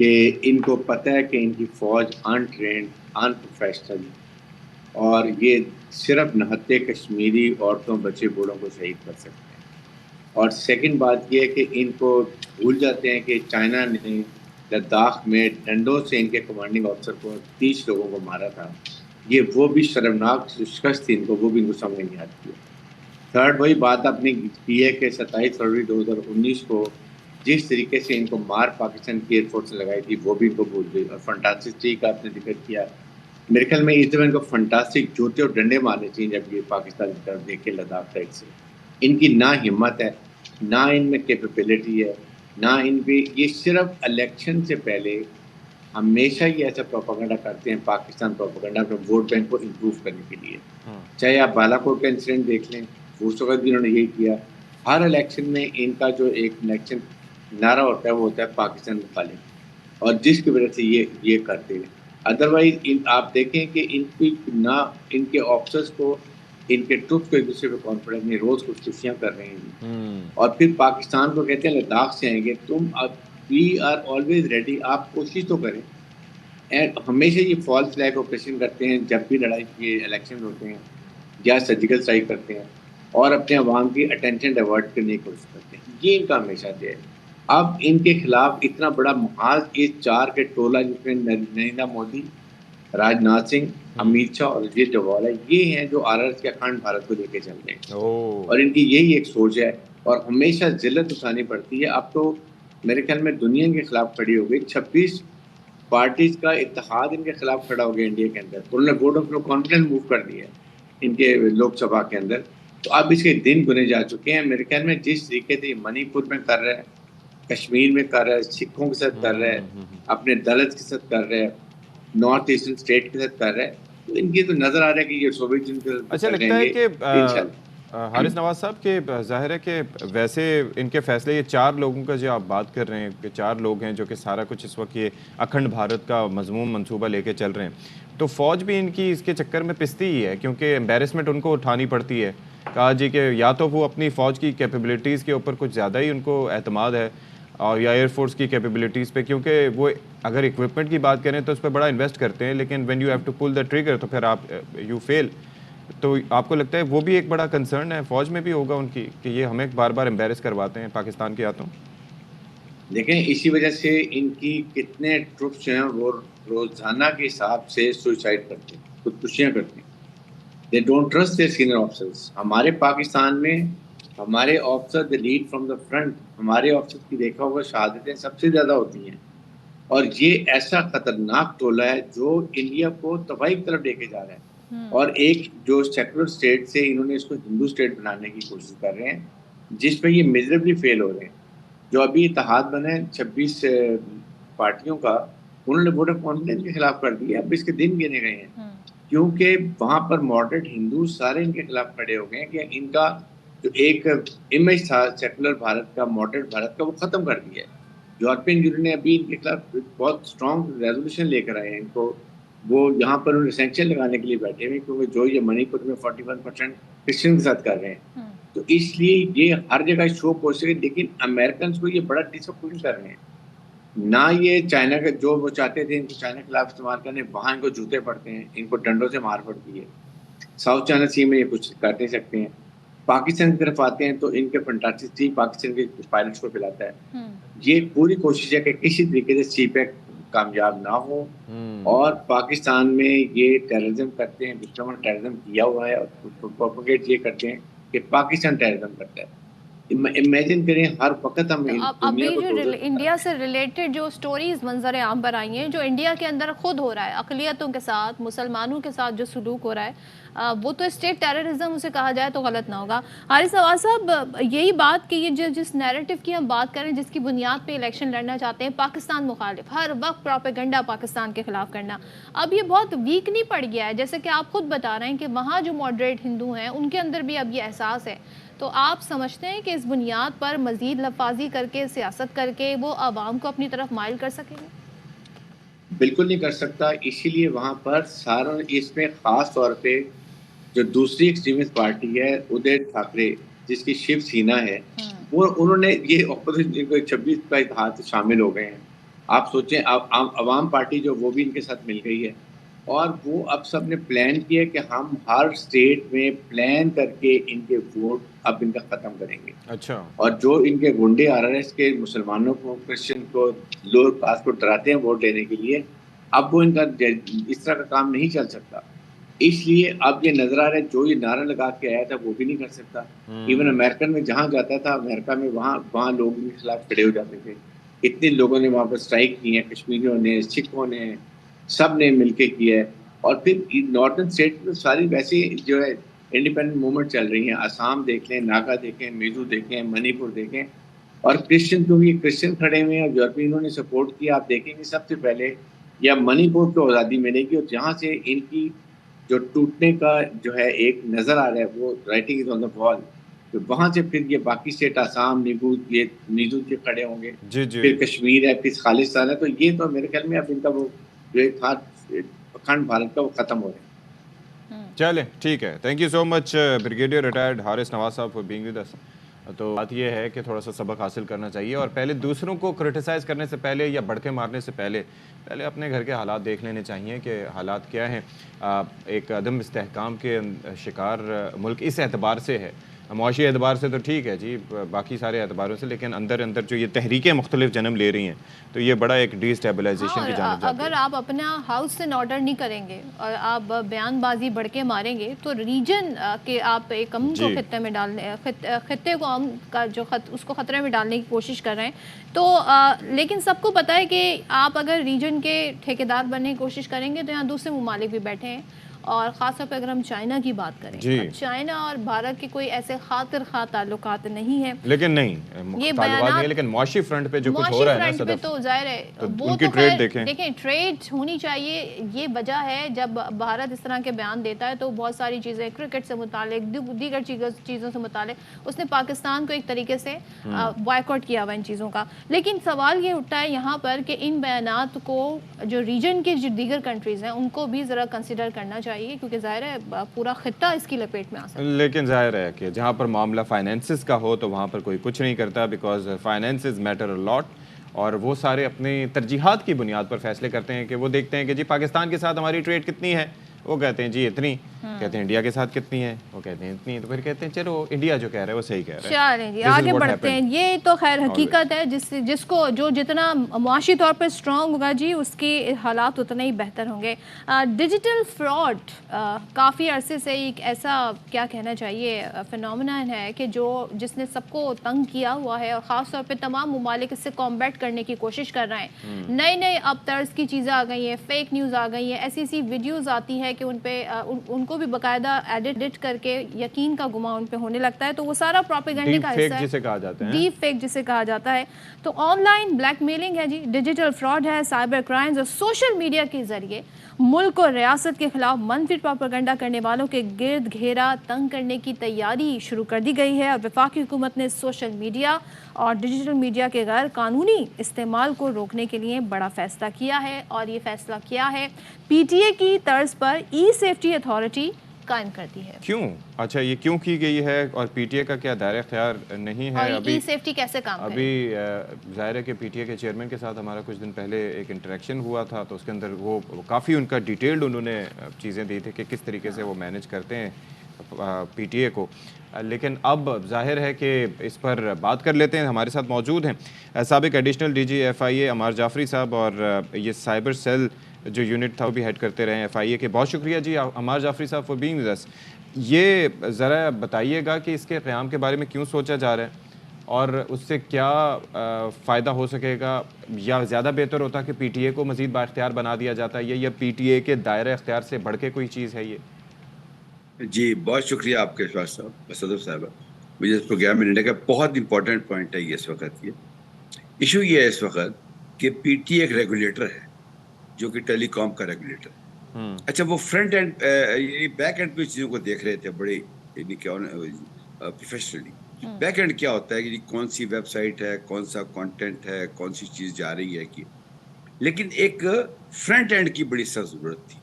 کہ ان کو پتہ ہے کہ ان کی فوج ان ٹرینڈ ان پروفیشنل اور یہ صرف نہتے کشمیری عورتوں بچے بوڑھوں کو شہید کر سکتے ہیں. اور سیکنڈ بات یہ ہے کہ ان کو بھول جاتے ہیں کہ چائنا نے لداخ میں ڈنڈوں سے ان کے کمانڈنگ آفیسر کو 30 لوگوں کو مارا تھا. یہ وہ بھی شرمناک شکست تھی ان کو، وہ بھی ان کو سمجھ نہیں آتی ہے. تھرڈ وہی بات آپ نے کی ہے کہ 27 فروری 2019 کو جس طریقے سے ان کو مار پاکستان کی ایئر فورس نے لگائی تھی وہ بھی ان کو بھول گئی. اور فنٹاسٹک تھری کا آپ نے ذکر کیا، میرے خیال میں اس دفعہ ان کو فنٹاسٹک جوتے اور ڈنڈے مارنے چاہیے جب یہ پاکستان کی طرف دیکھے لداخ سائڈ سے. ان کی نہ ہمت ہے، نہ ان میں کیپیبلٹی ہے، نہ ان پہ. یہ صرف الیکشن سے پہلے ہمیشہ یہ ایسا پروپیگنڈا کرتے ہیں، پاکستان پروپیگنڈا اپنے ووٹ بینک کو امپروو کرنے کے لیے. چاہے آپ بالا کوٹ کا انسیڈنٹ دیکھ لیں، اس وقت بھی انہوں نے یہی کیا. ہر الیکشن میں ان کا جو ایک الیکشن نعرہ ہوتا ہے وہ ہوتا ہے پاکستان مخالف، اور جس کی وجہ سے یہ کرتے ہیں. ادروائز آپ دیکھیں کہ ان کی نہ ان کے آفیسرس کو ان کے ٹروپس کو ایک دوسرے پہ کانفیڈنس نہیں، روز کچھ خوشیاں کر رہے ہیں. اور پھر پاکستان کو کہتے ہیں لداخ سے آئیں گے تم، اب وی آر آلویز ریڈی، آپ کوشش تو کریں. اینڈ ہمیشہ یہ فالس فلیگ آپریشن کرتے ہیں جب بھی لڑائی کے الیکشن ہوتے ہیں یا سرجیکل اسٹرائک کرتے ہیں اور اپنے عوام کی اٹینشن ڈائیورٹ کرنے کی کوشش کرتے ہیں. یہ ان کا ہمیشہ سے ہے. اب ان کے خلاف اتنا بڑا محاذ اس 4 کے ٹولہ جس میں نریندر مودی، راجناتھ سنگھ، امیت شاہ اور اجیت ڈوبھال ہے، یہ ہیں جو RRS کے اکھنڈ بھارت کو لے کے چل رہے ہیں. اور ان کی یہی ایک سوچ ہے اور ہمیشہ ذلت اٹھانی پڑتی ہے. اب تو میرے خیال میں دنیا کے خلاف کھڑی ہو گئی، 26 پارٹیز کا اتحاد ان کے خلاف کھڑا ہو گیا انڈیا کے اندر. انہوں نے vote of no confidence move کر دیا ہے ان کے لوک سبھا کے اندر. تو اب اس کے دن گنے جا چکے ہیں. میرے خیال میں جس طریقے سے منی پور میں کر رہے ہیں، کشمیر میں کر رہا ہے، سکھوں کے ساتھ کر رہا ہے، اپنے دلت کے ساتھ کر رہا ہے، نارتھ ایسٹرن اسٹیٹ کے ساتھ کر رہا ہے، تو ان کی تو نظر آ رہا ہے کہ یہ سوویت یونین کے ساتھ اچھا کر لگتا رہیں ہے گے کہ انشاءاللہ. حارث نواز صاحب کہ ظاہر ہے کہ ویسے ان کے فیصلے، یہ 4 لوگوں کا جو آپ بات کر رہے ہیں کہ 4 لوگ ہیں جو کہ سارا کچھ اس وقت یہ اکھنڈ بھارت کا مضمون منصوبہ لے کے چل رہے ہیں، تو فوج بھی ان کی اس کے چکر میں پستی ہی ہے کیونکہ امبیرسمنٹ ان کو اٹھانی پڑتی ہے. کہا جی کہ یا تو وہ اپنی فوج کی کیپیبلٹیز کے اوپر کچھ زیادہ ہی ان کو اعتماد ہے، اور یا ایئر فورس کی کیپیبلٹیز پہ، کیونکہ وہ اگر اکوپمنٹ کی بات کریں تو اس پہ بڑا انویسٹ کرتے ہیں، لیکن when you have to pull the trigger تو پھر آپ یو فیل. تو آپ کو لگتا ہے وہ بھی ایک بڑا کنسرن ہے فوج میں بھی ہوگا ان کی کہ یہ ہمیں بار بار امبیرس کرواتے ہیں پاکستان کے ہاتھوں؟ دیکھیں اسی وجہ سے ان کی کتنے ٹروپس جو ہیں وہ روزانہ کے حساب سے سوسائڈ کرتے ہیں، خودکشیاں کرتے ہیں. They don't trust their senior officers. ہمارے پاکستان میں ہمارے officer they lead from the front, ہمارے آفیسر کی دیکھا ہوگا شہادتیں سب سے زیادہ ہوتی ہیں. اور یہ ایسا خطرناک ٹولہ ہے جو انڈیا کو تباہی کی طرف لے کے جا رہا ہے. اور ایک جو سیکولر اسٹیٹ سے انہوں نے اس کو ہندو اسٹیٹ بنانے کی کوشش کر رہے ہیں، جس پہ یہ میزربلی فیل ہو رہے ہیں. جو ابھی اتحاد بنا ہے 26 پارٹیوں کا، انہوں نے ووٹ آف کانفیڈنس کے خلاف کر دیا. اب اس کے دن گنے گئے ہیں کیونکہ وہاں پر ماڈریٹ ہندو سارے ان کے خلاف کھڑے ہو گئے ہیں کہ ان کا جو ایک امیج تھا سیکولر بھارت کا، ماڈریٹ بھارت کا، وہ ختم کر دیا ہے. یورپین یونین نے ابھی ان کے خلاف بہت اسٹرانگ ریزولوشن لے کر آئے ہیں. ان کو وہ یہاں پر انہیں سینکشن لگانے کے لیے بیٹھے ہوئے کیونکہ جو یہ منی پور میں 41% کرسچن کے ساتھ کر رہے ہیں. تو اس لیے یہ ہر جگہ شو کوشش ہے، لیکن امریکنس کو یہ بڑا ڈس اپوائنٹ کر رہے ہیں. نہ یہ چائنا کا جو وہ چاہتے تھے ان کو چائنا کے خلاف استعمال کرنے، وہاں ان کو جوتے پڑتے ہیں، ان کو ڈنڈوں سے مار پڑتی ہے. ساؤتھ چائنا سی میں یہ کچھ کر نہیں سکتے ہیں. پاکستان کی طرف آتے ہیں تو ان کے فنٹاسٹک تھی پاکستان کے پائلٹس کو پلاتا ہے. یہ پوری کوشش ہے کہ کسی طریقے سے سی پیک کامیاب نہ ہو. اور پاکستان میں یہ ٹیررزم کرتے ہیں، دشمن ٹیررزم کیا ہوا ہے، اور پروپیگیٹ یہ کرتے ہیں کہ پاکستان ٹیررزم کرتا ہے. امیجن کریں ہر وقت ہم ابھی جو انڈیا سے ریلیٹڈ جو سٹوریز منظر عام پر آئی ہیں، جو انڈیا کے اندر خود ہو رہا ہے اقلیتوں کے ساتھ، مسلمانوں کے ساتھ جو سلوک ہو رہا ہے، وہ تو اسٹیٹ ٹیررزم اسے کہا جائے تو غلط نہ ہوگا. حارث نواز صاحب، یہی بات کہ یہ جس نیریٹو کی ہم بات کریں، جس کی بنیاد پہ الیکشن لڑنا چاہتے ہیں، پاکستان مخالف، ہر وقت پروپیگنڈا پاکستان کے خلاف کرنا، اب یہ بہت ویک نہیں پڑ گیا ہے؟ جیسے کہ آپ خود بتا رہے ہیں کہ وہاں جو ماڈریٹ ہندو ہیں ان کے اندر بھی اب یہ احساس ہے. تو آپ سمجھتے ہیں کہ اس بنیاد پر مزید لفاظی کر کے، سیاست کر کے وہ عوام کو اپنی طرف مائل کر سکیں گے؟ بالکل نہیں کر سکتا. اسی لیے وہاں پر سارا اس میں خاص طور پہ جو دوسری ایکسٹریمسٹ پارٹی ہے ادے ٹھاکرے، جس کی شیو سینا ہے، وہ انہوں نے یہ اپوزیشن کو 26 کا اتحاد شامل ہو گئے ہیں. آپ سوچیں عوام پارٹی جو وہ بھی ان کے ساتھ مل گئی ہے، اور وہ اب سب نے پلان کیا کہ ہم ہر اسٹیٹ میں پلان کر کے ان کے ووٹ اب ان کا ختم کریں گے. اچھا. اور جو ان کے گنڈے RRS کے مسلمانوں کو، کرسچن کو، لوور کاسٹ کو ڈراتے ہیں ووٹ لینے کے لیے، اب وہ ان کا اس طرح کا کام نہیں چل سکتا. اس لیے اب یہ نظر آ رہا ہے جو یہ نعرہ لگا کے آیا تھا وہ بھی نہیں کر سکتا. ایون امریکن میں جہاں جاتا تھا، امریکہ میں وہاں لوگ ان کے خلاف کھڑے ہو جاتے تھے. اتنے لوگوں نے وہاں پر اسٹرائک کی ہیں، کشمیریوں نے، سکھوں نے، سب نے مل کے کیا ہے. اور پھر نارتھن اسٹیٹ میں ساری ویسے جو ہے انڈیپینڈنٹ موومنٹ چل رہی ہیں. آسام دیکھ لیں، ناگا دیکھیں، میزو دیکھیں، منی پور دیکھیں. اور کرسچن کیونکہ کرسچن کھڑے ہوئے ہیں اور یورپینوں نے سپورٹ کیا. آپ دیکھیں گے سب سے پہلے یا منی پور کو آزادی ملے گی، اور جہاں سے ان کی جو ٹوٹنے کا جو ہے ایک نظر آ رہا ہے وہ رائٹنگ از آن دا وال، تو وہاں سے پھر یہ باقی اسٹیٹ آسام، یہ میزو کے کھڑے ہوں گے. پھر کشمیر ہے، پھر خالصتان ہے. تو یہ تو میرے خیال میں اب ان کا وہ جو ایک تھا اکھنڈ بھارت کا وہ ختم ہو رہا ہے. چلیں ٹھیک ہے. Thank you so much brigadier retired Haris Nawaz صاحب فار بینگ ود اس. تو بات یہ ہے کہ تھوڑا سا سبق حاصل کرنا چاہیے، اور پہلے دوسروں کو کرٹیسائز کرنے سے پہلے یا بڑھکے مارنے سے پہلے اپنے گھر کے حالات دیکھ لینے چاہیے کہ حالات کیا ہیں. ایک عدم استحکام کے شکار ملک اس اعتبار سے ہے، معاشی اعتبار سے تو ٹھیک ہے جی، باقی سارے اعتباروں سے، لیکن اندر جو یہ تحریکیں مختلف جنم لے رہی ہیں تو یہ بڑا ایک ڈی اسٹیبلائزیشن کی جانب جاتی ہے. اگر آپ اپنا ہاؤس ان آرڈر نہیں کریں گے اور آپ بیان بازی بڑھ کے ماریں گے تو ریجن کے آپ ایک امن کو خطے میں ڈالنے، خطے کو امن کا جو اس کو خطرے میں ڈالنے کی کوشش کر رہے ہیں. تو لیکن سب کو پتہ ہے کہ آپ اگر ریجن کے ٹھیکیدار بننے کی کوشش کریں گے تو یہاں دوسرے ممالک بھی بیٹھے ہیں. اور خاص طور پہ اگر ہم چائنا کی بات کریں، چائنا اور بھارت کے کوئی ایسے خاطر خواہ تعلقات نہیں ہیں، لیکن نہیں یہ تعلقات نہیں ہے، لیکن معاشی فرنٹ پہ جو کچھ ہو رہا ہے نا صدف، تو ظاہر ہے وہ تو ٹریڈ دیکھیں ٹریڈ ہونی چاہیے. یہ وجہ ہے جب بھارت اس طرح کے بیان دیتا ہے تو بہت ساری چیزیں کرکٹ سے متعلق، دیگر چیزوں سے متعلق اس نے پاکستان کو ایک طریقے سے بائیکاٹ کیا ہوا ان چیزوں کا. لیکن سوال یہ اٹھتا ہے یہاں پر کہ ان بیانات کو جو ریجن کی جو دیگر کنٹریز ہیں ان کو بھی ذرا کنسیڈر کرنا چاہیے، کیونکہ ظاہر ہے پورا خطہ اس کی لپیٹ میں آ سکتا ہے. لیکن ظاہر ہے کہ جہاں پر معاملہ فائنینسز کا ہو تو وہاں پر کوئی کچھ نہیں کرتا، بیکاز فائنینسز میٹر اے لاٹ، اور وہ سارے اپنی ترجیحات کی بنیاد پر فیصلے کرتے ہیں کہ وہ دیکھتے ہیں کہ جی پاکستان کے ساتھ ہماری ٹریڈ کتنی ہے، وہ کہتے ہیں جی اتنی، کہتے ہیں انڈیا کے ساتھ کتنی ہے، وہ کہتے ہیں اتنی، تو پھر کہتے ہیں چلو انڈیا جو کہہ رہا ہے وہ صحیح کہہ رہا ہے. چلیں جی آگے بڑھتے ہیں. یہ تو خیر حقیقت ہے جس کو جو جتنا معاشی طور پر اسٹرانگ ہوگا جی اس کے حالات اتنے ہی بہتر ہوں گے. ڈیجیٹل فراڈ کافی عرصے سے ایک ایسا کیا کہنا چاہیے فینومینن ہے کہ جس نے سب کو تنگ کیا ہوا ہے، اور خاص طور پہ تمام ممالک اس سے کمبیٹ کرنے کی کوشش کر رہے ہیں. نئے اب طرز کی چیزیں آ گئی ہیں، فیک نیوز آ گئی ہیں، ایسی ویڈیوز آتی ہے کہ ان پہ ان کو بھی باقاعدہ ایڈٹ کر کے یقین کا گمان ان پہ ہونے لگتا ہے. تو وہ سارا پروپیگنڈے کا حصہ ہے، ڈیپ فیک جسے کہا جاتا ہے. تو آن لائن بلیک میلنگ ہے جی، ڈیجیٹل فراڈ ہے، سائبر کرائمز، اور سوشل میڈیا کے ذریعے ملک اور ریاست کے خلاف منفی پروپیگنڈا کرنے والوں کے گرد گھیرا تنگ کرنے کی تیاری شروع کر دی گئی ہے. اور وفاقی حکومت نے سوشل میڈیا اور ڈیجیٹل میڈیا کے غیر قانونی استعمال کو روکنے کے لیے بڑا فیصلہ کیا ہے. اور یہ فیصلہ کیا ہے PTA کی طرز پر ای سیفٹی اتھارٹی قائم کرتی ہے. کیوں؟ اچھا یہ کیوں کی گئی ہے، اور PTA کا کیا دائرہ اختیار نہیں ہے؟ ابھی سیفٹی کیسے کام کرے؟ ابھی ظاہر ہے کہ PTA کے چیئرمین کے ساتھ ہمارا کچھ دن پہلے ایک انٹریکشن ہوا تھا، تو اس کے اندر وہ کافی ان کا ڈیٹیلڈ انہوں نے چیزیں دی تھی کہ کس طریقے سے وہ مینیج کرتے ہیں PTA کو. لیکن اب ظاہر ہے کہ اس پر بات کر لیتے ہیں. ہمارے ساتھ موجود ہیں سابق additional DG FIA Ammar Jafri صاحب، اور یہ سائبر سیل جو یونٹ تھا وہ بھی ہیڈ کرتے رہے ہیں FIA کے. بہت شکریہ جی عمار جعفری صاحب فار بینگ ود اس. یہ ذرا بتائیے گا کہ اس کے قیام کے بارے میں کیوں سوچا جا رہا ہے، اور اس سے کیا فائدہ ہو سکے گا، یا زیادہ بہتر ہوتا کہ PTA کو مزید بااختیار بنا دیا جاتا ہے، یا PTA کے دائرہ اختیار سے بڑھ کے کوئی چیز ہے یہ؟ جی بہت شکریہ آپ کے صاحب صدف صاحبہ، مجھے اس پروگرام میں لینے کا بہت امپورٹنٹ پوائنٹ ہے یہ اس وقت. یہ ایشو یہ ہے اس وقت کہ PTA ایک ریگولیٹر ہے جو کہ ٹیلی کام کا ریگولیٹر ہے. اچھا وہ فرنٹ اینڈ بیک اینڈ پہ چیزوں کو دیکھ رہے تھے بڑے پروفیشنلی. بیک اینڈ کیا ہوتا ہے کہ کون سی ویب سائٹ ہے، کون سا کانٹینٹ ہے، کون سی چیز جا رہی ہے کہ، لیکن ایک فرنٹ اینڈ کی بڑی سخت ضرورت تھی.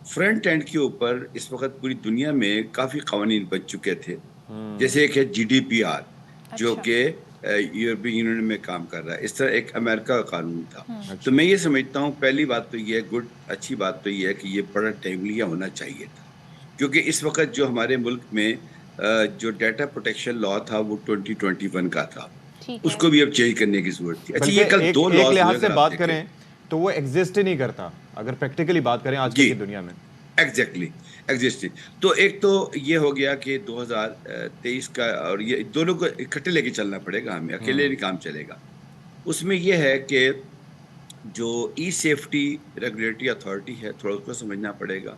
فرنٹ اینڈ کے اوپر اس وقت پوری دنیا میں کافی قوانین بن چکے تھے، جیسے ایک ہے GDPR جو کہ یورپین یونین میں کام کر رہا ہے. اس طرح ایک امریکہ کا قانون تھا. تو میں یہ سمجھتا ہوں پہلی بات تو یہ اچھی بات تو یہ ہے کہ یہ بڑا ٹائملی ہونا چاہیے تھا, کیونکہ اس وقت جو ہمارے ملک میں جو ڈیٹا پروٹیکشن لا تھا وہ 2021 کا تھا, اس کو بھی اب چینج کرنے کی ضرورت تھی. اچھا یہ کل 2 لاز ایک لحاظ سے بات کریں تو وہ ایگزسٹ ہی نہیں کرتا اگر پریکٹیکلی بات کریں آج کی دنیا میں. ایگزیکٹلی. تو ایک تو یہ ہو گیا کہ 2023 کا, اور یہ دونوں کو اکٹھے لے کے چلنا پڑے گا, ہمیں اکیلے نہیں کام چلے گا. اس میں یہ ہے کہ جو ای سیفٹی ریگولیٹری اتھارٹی ہے تھوڑا اس کو سمجھنا پڑے گا.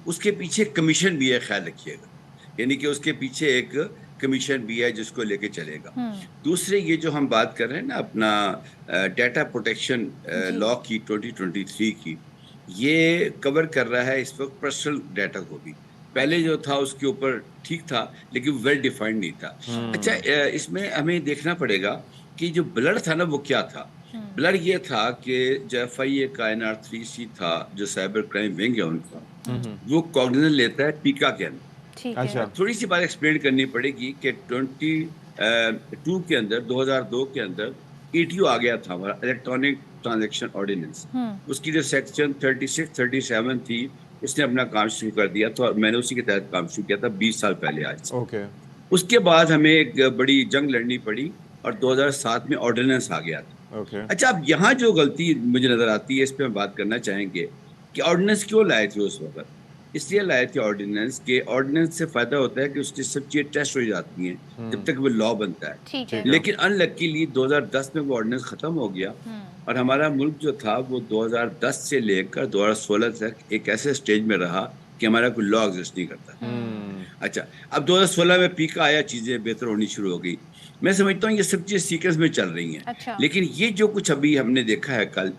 اس کے پیچھے کمیشن بھی ہے, خیال رکھیے گا, یعنی کہ اس کے پیچھے ایک کمیشن بھی ہے جس کو لے کے چلے گا. دوسرے یہ جو ہم بات کر رہے ہیں نا اپنا ڈیٹا پروٹیکشن لا کی 2023 کی, یہ کور کر رہا ہے اس وقت پرسنل ڈیٹا کو بھی. پہلے جو تھا اس کے اوپر ٹھیک تھا لیکن ویل ڈیفائنڈ نہیں تھا. اچھا اس میں ہمیں دیکھنا پڑے گا کہ جو بلڈ تھا نا وہ کیا تھا. بلڈ یہ تھا کہ جو FIA کا NR3C تھا جو سائبر کرائم ونگ ہے ان کا, وہ کوگنیشن لیتا ہے پیکا کے اندر. تھوڑی سی بات ایکسپلین کرنی پڑے گی کہ 2002 کے اندر 2002 کے اندر ETO آ گیا تھا ہمارا الیکٹرانک ٹرانزیکشن آرڈیننس. اس کی جو سیکشن 36 37 تھی اس نے اپنا کام شروع کر دیا تھا, اور میں نے اسی کے تحت کام شروع کیا تھا 20 سال پہلے آج. اس کے بعد ہمیں ایک بڑی جنگ لڑنی پڑی اور 2007 میں آرڈیننس آ گیا تھا. اچھا اب یہاں جو غلطی مجھے نظر آتی ہے اس پہ ہم بات کرنا چاہیں گے کہ آرڈیننس کیوں لائے تھے اس وقت. اس لیے لائے تھے آرڈیننس کہ آرڈیننس سے فائدہ ہوتا ہے کہ اس کی سب چیزیں ٹیسٹ ہو جاتی ہیں جب تک وہ لا بنتا ہے. لیکن ان لکیلی 2010 میں وہ آرڈیننس ختم ہو گیا, اور ہمارا ملک جو تھا وہ 2010 سے لے کر 2016 تک ایک ایسے سٹیج میں رہا کہ ہمارا کوئی لا ایگزسٹ نہیں کرتا. اچھا اب 2016 میں پیکا آیا, چیزیں بہتر ہونی شروع ہو گئی. میں سمجھتا ہوں یہ سب چیز سیکوینس میں چل رہی ہیں. لیکن یہ جو کچھ ابھی ہم نے دیکھا ہے کل,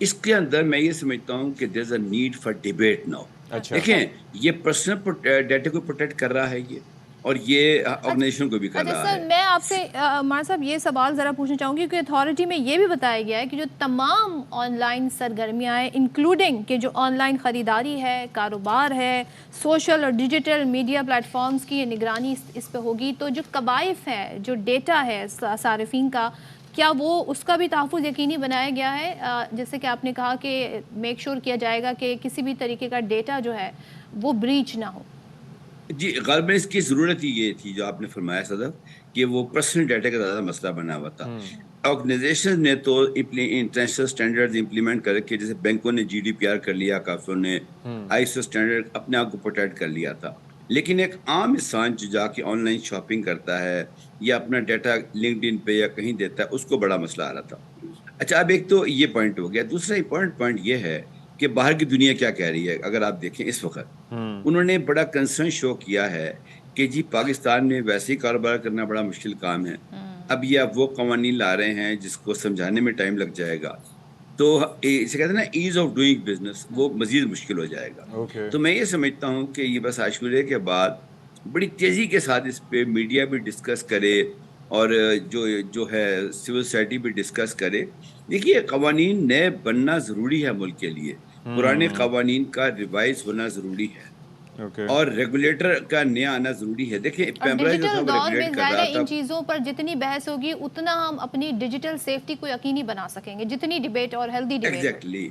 اس کے اندر میں یہ سمجھتا ہوں کہ there's a need for debate now. دیکھیں یہ پرسنل ڈیٹا کو پروٹیکٹ کر رہا ہے یہ, اور یہ آرگنائزیشن کو بھی کر رہا ہے. میں آپ سے عمار صاحب یہ سوال ذرا پوچھنا چاہوں گی کہ اتھارٹی میں یہ بھی بتایا گیا ہے کہ جو تمام آن لائن سرگرمیاں ہیں انکلوڈنگ کہ جو آن لائن خریداری ہے, کاروبار ہے, سوشل اور ڈیجیٹل میڈیا پلیٹ فارمز کی نگرانی اس پہ ہوگی. تو جو قبائف ہے, جو ڈیٹا ہے صارفین کا, کیا وہ اس کا بھی تحفظ یقینی بنایا گیا ہے؟ جیسے کہ آپ نے کہا کہ میک شور کیا جائے گا کہ کسی بھی طریقے کا ڈیٹا جو ہے وہ بریچ نہ ہو. جی غالباً اس کی ضرورت ہی یہ تھی جو آپ نے فرمایا صدر, کہ وہ پرسنل ڈیٹا کا زیادہ مسئلہ بنا ہوا تھا. آرگنائزیشن نے تو انٹرنیشنل اسٹینڈرڈ امپلیمنٹ کر کے, جیسے بینکوں نے GDPR کر لیا, کافیوں نے ISO اسٹینڈرڈ اپنے آپ کو پروٹیکٹ کر لیا تھا. لیکن ایک عام انسان جو جا کے آن لائن شاپنگ کرتا ہے یا اپنا ڈیٹا لنکڈ ان پہ یا کہیں دیتا ہے, اس کو بڑا مسئلہ آ رہا تھا. اچھا اب ایک تو یہ پوائنٹ ہو گیا. دوسرا امپورٹنٹ پوائنٹ یہ ہے کہ باہر کی دنیا کیا کہہ رہی ہے. اگر آپ دیکھیں اس وقت انہوں نے بڑا کنسرن شو کیا ہے کہ جی پاکستان میں ویسے ہی کاروبار کرنا بڑا مشکل کام ہے, اب یہ وہ قوانین لا رہے ہیں جس کو سمجھانے میں ٹائم لگ جائے گا, تو اسے کہتے ہیں نا ایز آف ڈوئنگ بزنس, وہ مزید مشکل ہو جائے گا. تو میں یہ سمجھتا ہوں کہ یہ بس عاشورے کے بعد بڑی تیزی کے ساتھ اس پہ میڈیا بھی ڈسکس کرے, اور جو ہے سول سوسائٹی بھی ڈسکس کرے. دیکھیے قوانین نئے بننا ضروری ہے ملک کے لیے, پرانے قوانین کا ریوائز ہونا ضروری ہے, اور ریگولیٹر کا نیا آنا ضروری ہے. دیکھیں ڈیجیٹل دور میں زیادہ ان چیزوں پر جتنی بحث ہوگی اتنا ہم اپنی ڈیجیٹل سیفٹی کو یقینی بنا سکیں گے, جتنی ڈیبیٹ اور ہیلدی ڈیبیٹ. ایگزیکٹلی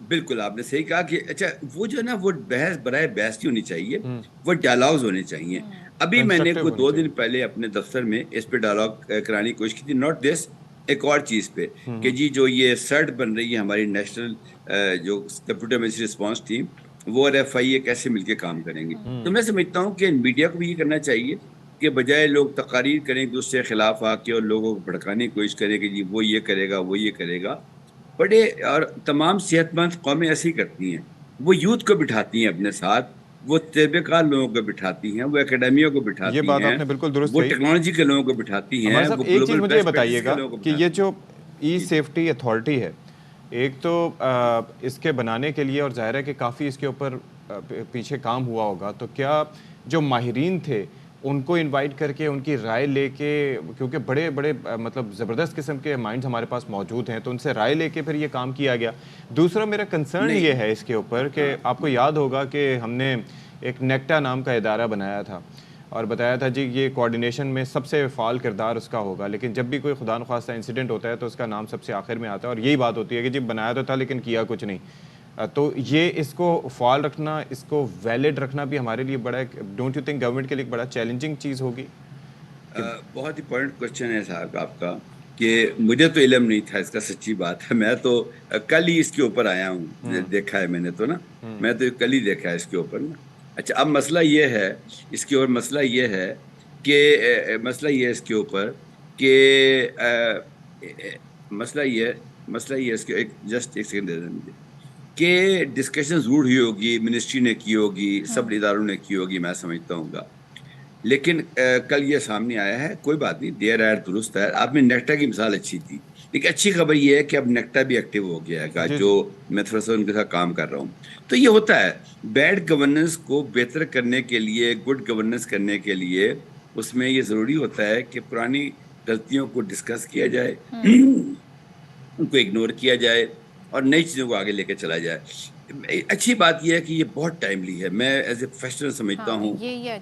بالکل آپ نے صحیح کہا کہ اچھا وہ جو ہے نا وہ بحث برائے بحث نہیں ہونی چاہیے, وہ ڈائلاگز ہونے چاہیے. ابھی میں نے کوئی 2 دن پہلے اپنے دفتر میں اس پہ ڈائلاگ کرانے کی کوشش کی تھی. ناٹ دس, ایک اور چیز پہ کہ جی جو یہ سرٹ بن رہی ہے ہماری نیشنل جو کمپیوٹر ایمرجنسی رسپانس ٹیم, وہ اور FIA کیسے مل کے کام کریں گے. تو میں سمجھتا ہوں کہ میڈیا کو بھی یہ کرنا چاہیے کہ بجائے لوگ تقاریر کریں دوسرے کے خلاف آ کے اور لوگوں کو بھڑکانے کی کوشش کریں کہ جی وہ یہ کرے گا وہ یہ کرے گا. بڑے اور تمام صحت مند قومیں ایسی کرتی ہیں, وہ یوتھ کو بٹھاتی ہیں اپنے ساتھ, وہ تجربے کار لوگوں کو بٹھاتی ہیں, وہ اکیڈمیوں کو بٹھاتی ہیں, یہ بات آپ نے بالکل درست کہی, وہ ٹیکنالوجی کے لوگوں کو بٹھاتی ہیں. ایک چیز مجھے بتائیے گا کہ یہ جو ای سیفٹی اتھارٹی ہے, ایک تو اس کے بنانے کے لیے, اور ظاہر ہے کہ کافی اس کے اوپر پیچھے کام ہوا ہوگا, تو کیا جو ماہرین تھے ان کو انوائٹ کر کے ان کی رائے لے کے, کیونکہ بڑے بڑے مطلب زبردست قسم کے مائنڈز ہمارے پاس موجود ہیں, تو ان سے رائے لے کے پھر یہ کام کیا گیا؟ دوسرا میرا کنسرن یہ ہے اس کے اوپر کہ آپ کو یاد ہوگا کہ ہم نے ایک نیکٹا نام کا ادارہ بنایا تھا, اور بتایا تھا جی یہ کوارڈینیشن میں سب سے فعال کردار اس کا ہوگا، لیکن جب بھی کوئی خدا نخواستہ انسیڈنٹ ہوتا ہے تو اس کا نام سب سے آخر میں آتا ہے، اور یہی بات ہوتی ہے کہ جی بنایا تو تھا لیکن کیا کچھ نہیں. تو یہ اس کو فعال رکھنا، اس کو ویلڈ رکھنا بھی ہمارے لیے بڑا ڈونٹ یو تھنک گورنمنٹ کے لیے بڑا چیلنجنگ چیز ہوگی؟ بہت امپورٹنٹ کوشچن ہے صاحب آپ کا، کہ مجھے تو علم نہیں تھا اس کا، سچی بات ہے. میں تو کل ہی اس کے اوپر آیا ہوں، دیکھا ہے میں نے تو نا، میں تو کل ہی دیکھا ہے اس کے اوپر نا. اچھا اب مسئلہ یہ ہے اس کے اوپر، مسئلہ یہ ہے کہ مسئلہ یہ ہے اس کے اوپر کہ مسئلہ یہ اس کے ایک جسٹ ایک سیکنڈ دے دیں مجھے، کہ ڈسکشن ضرور ہوئی ہوگی، منسٹری نے کی ہوگی، سب اداروں نے کی ہوگی، میں سمجھتا ہوں گا. لیکن کل یہ سامنے آیا ہے، کوئی بات نہیں، دیر آئے درست ہے. آپ نے نیکٹا کی مثال اچھی تھی، لیکن اچھی خبر یہ ہے کہ اب نیکٹا بھی ایکٹیو ہو گیا ہے، جو میں تھوڑا سا ان کے ساتھ کام کر رہا ہوں. تو یہ ہوتا ہے، بیڈ گورننس کو بہتر کرنے کے لیے، گڈ گورننس کرنے کے لیے، اس میں یہ ضروری ہوتا ہے کہ پرانی غلطیوں کو ڈسکس کیا جائے، ان کو اگنور کیا جائے اور نئی چیزوں کو آگے لے کے چلا جائے. اچھی بات یہ ہے کہ یہ بہت ٹائملی ہے، میں ایز اے پروفیشنل سمجھتا ہوں.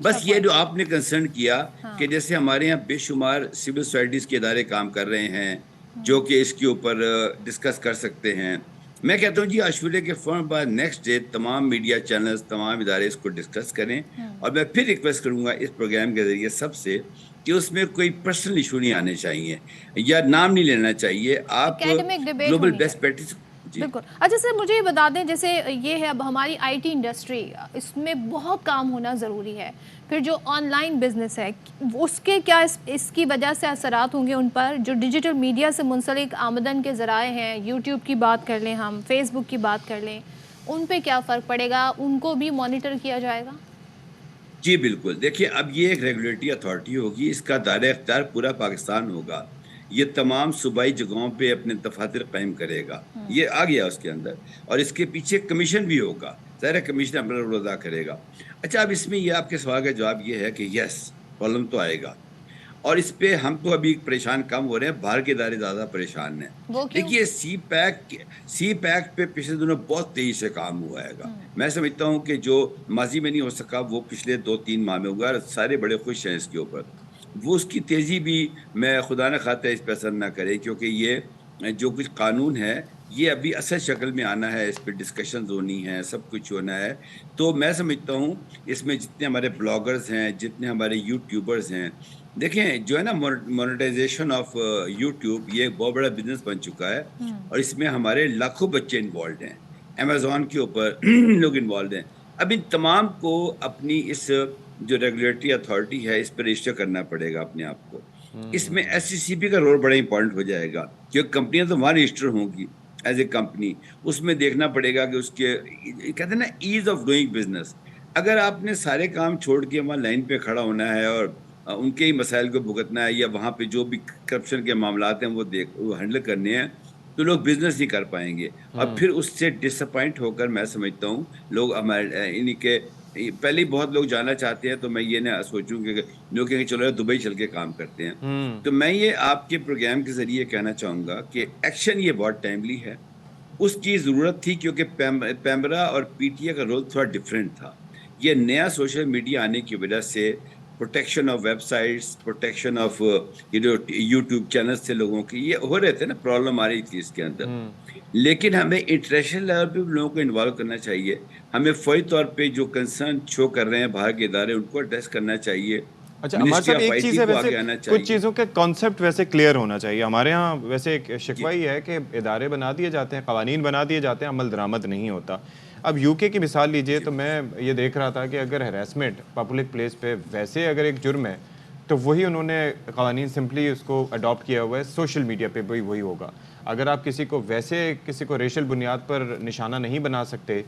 بس یہ جو آپ نے کنسرن کیا کہ جیسے ہمارے یہاں بے شمار سول سوسائٹیز کے ادارے کام کر رہے ہیں جو کہ اس کے اوپر ڈسکس کر سکتے ہیں. میں کہتا ہوں جی عاشورے کے فوراً بعد نیکسٹ ڈے تمام میڈیا چینلز، تمام ادارے اس کو ڈسکس کریں. اور میں پھر ریکویسٹ کروں گا اس پروگرام کے ذریعے سب سے کہ اس میں کوئی پرسنل ایشو نہیں آنے چاہیے یا نام نہیں لینا چاہیے. آپ گلوبل بیسٹ پریکٹس. بالکل. اچھا سر مجھے یہ بتا دیں، جیسے یہ ہے اب ہماری آئی ٹی انڈسٹری، اس میں بہت کام ہونا ضروری ہے، پھر جو آن لائن بزنس ہے اس کے کیا اس کی وجہ سے اثرات ہوں گے ان پر؟ جو ڈیجیٹل میڈیا سے منسلک آمدن کے ذرائع ہیں، یوٹیوب کی بات کر لیں، ہم فیس بک کی بات کر لیں، ان پہ کیا فرق پڑے گا؟ ان کو بھی مانیٹر کیا جائے گا؟ جی بالکل. دیکھیے اب یہ ایک ریگولیٹری اتھارٹی ہوگی، اس کا دائرہ اختیار پورا پاکستان ہوگا. یہ تمام صوبائی جگہوں پہ اپنے دفاتر قائم کرے گا، یہ آ گیا اس کے اندر. اور اس کے پیچھے کمیشن بھی ہوگا، ظاہر کمیشن اپنا رول ادا کرے گا. اچھا اب اس میں یہ آپ کے سوال کا جواب یہ ہے کہ یس پرابلم تو آئے گا، اور اس پہ ہم تو ابھی پریشان کم ہو رہے ہیں، باہر کے ادارے زیادہ پریشان ہیں. دیکھیے سی پیک پہ پچھلے دنوں بہت تیزی سے کام ہوا ہے گا. میں سمجھتا ہوں کہ جو ماضی میں نہیں ہو سکا وہ پچھلے 2-3 ماہ میں ہوا، اور سارے بڑے خوش ہیں اس کے اوپر. وہ اس کی تیزی بھی میں خدا نہ خواستہ اس پہ اثر نہ کرے، کیونکہ یہ جو کچھ قانون ہے یہ ابھی اصل شکل میں آنا ہے، اس پہ ڈسکشنز ہونی ہیں، سب کچھ ہونا ہے. تو میں سمجھتا ہوں اس میں جتنے ہمارے بلاگرز ہیں، جتنے ہمارے یوٹیوبرز ہیں، دیکھیں جو ہے نا مونیٹائزیشن آف یوٹیوب یہ ایک بہت بڑا بزنس بن چکا ہے، اور اس میں ہمارے لاکھوں بچے انوالوڈ ہیں. امیزون کے اوپر لوگ انوالوڈ ہیں. اب ان تمام کو اپنی اس جو ریگولیٹری اتھارٹی ہے اس پہ رجسٹر کرنا پڑے گا اپنے آپ کو. اس میں ایس سی سی پی کا رول بڑا امپورٹنٹ ہو جائے گا، کیونکہ کمپنیاں تو وہاں رجسٹر ہوں گی ایز اے کمپنی. اس میں دیکھنا پڑے گا کہ اس کے کہتے ہیں نا ایز آف ڈوئنگ بزنس. اگر آپ نے سارے کام چھوڑ کے وہاں لائن پہ کھڑا ہونا ہے اور ان کے ہی مسائل کو بھگتنا ہے، یا وہاں پہ جو بھی کرپشن کے معاملات ہیں وہ ہینڈل کرنے ہیں، تو لوگ بزنس نہیں کر پائیں گے. اور پھر اس سے ڈس اپوائنٹ ہو کر میں سمجھتا ہوں لوگ ہمارے انہیں کے پہلے ہی بہت لوگ جانا چاہتے ہیں. تو میں یہ نہ سوچوں کہ لوگ کہیں چلو دبئی چل کے کام کرتے ہیں. تو میں یہ آپ کے پروگرام کے ذریعے کہنا چاہوں گا کہ ایکشن یہ بہت ٹائملی ہے، اس کی ضرورت تھی، کیونکہ پیمرا اور پی ٹی اے کا رول تھوڑا ڈفرینٹ تھا. یہ نیا سوشل میڈیا آنے کی وجہ سے protection of web sites, protection of یہ جو یوٹیوب چینلز تھے لوگوں کی، یہ ہو رہے تھے نا، پرابلم آ رہی تھی اس کے اندر. لیکن ہمیں انٹرنیشنل لیول پہ لوگوں کو انوالو کرنا چاہیے. ہمیں فوری طور پہ جو کنسرن شو کر رہے ہیں باہر کے ادارے، ان کو ایڈریس کرنا چاہیے. اچھا عمار صاحب ایک چیز ہے، ویسے کچھ چیزوں کے کانسیپٹ ویسے کلیئر ہونا چاہیے. ہمارے ہاں ویسے ایک شکوہ یہ ہے کہ ادارے بنا دیے جاتے ہیں، قوانین بنا دیے جاتے ہیں، عمل درآمد نہیں ہوتا. اب یو کے کی مثال لیجئے تو میں یہ دیکھ رہا تھا کہ اگر ہیراسمنٹ پبلک پلیس پہ ویسے اگر ایک جرم ہے تو وہی انہوں نے قوانین سمپلی اس کو اڈاپٹ کیا ہوا ہے. سوشل میڈیا پہ بھی وہی ہوگا. اگر آپ کسی کو ویسے کسی کو ریشل بنیاد پر نشانہ نہیں بنا سکتے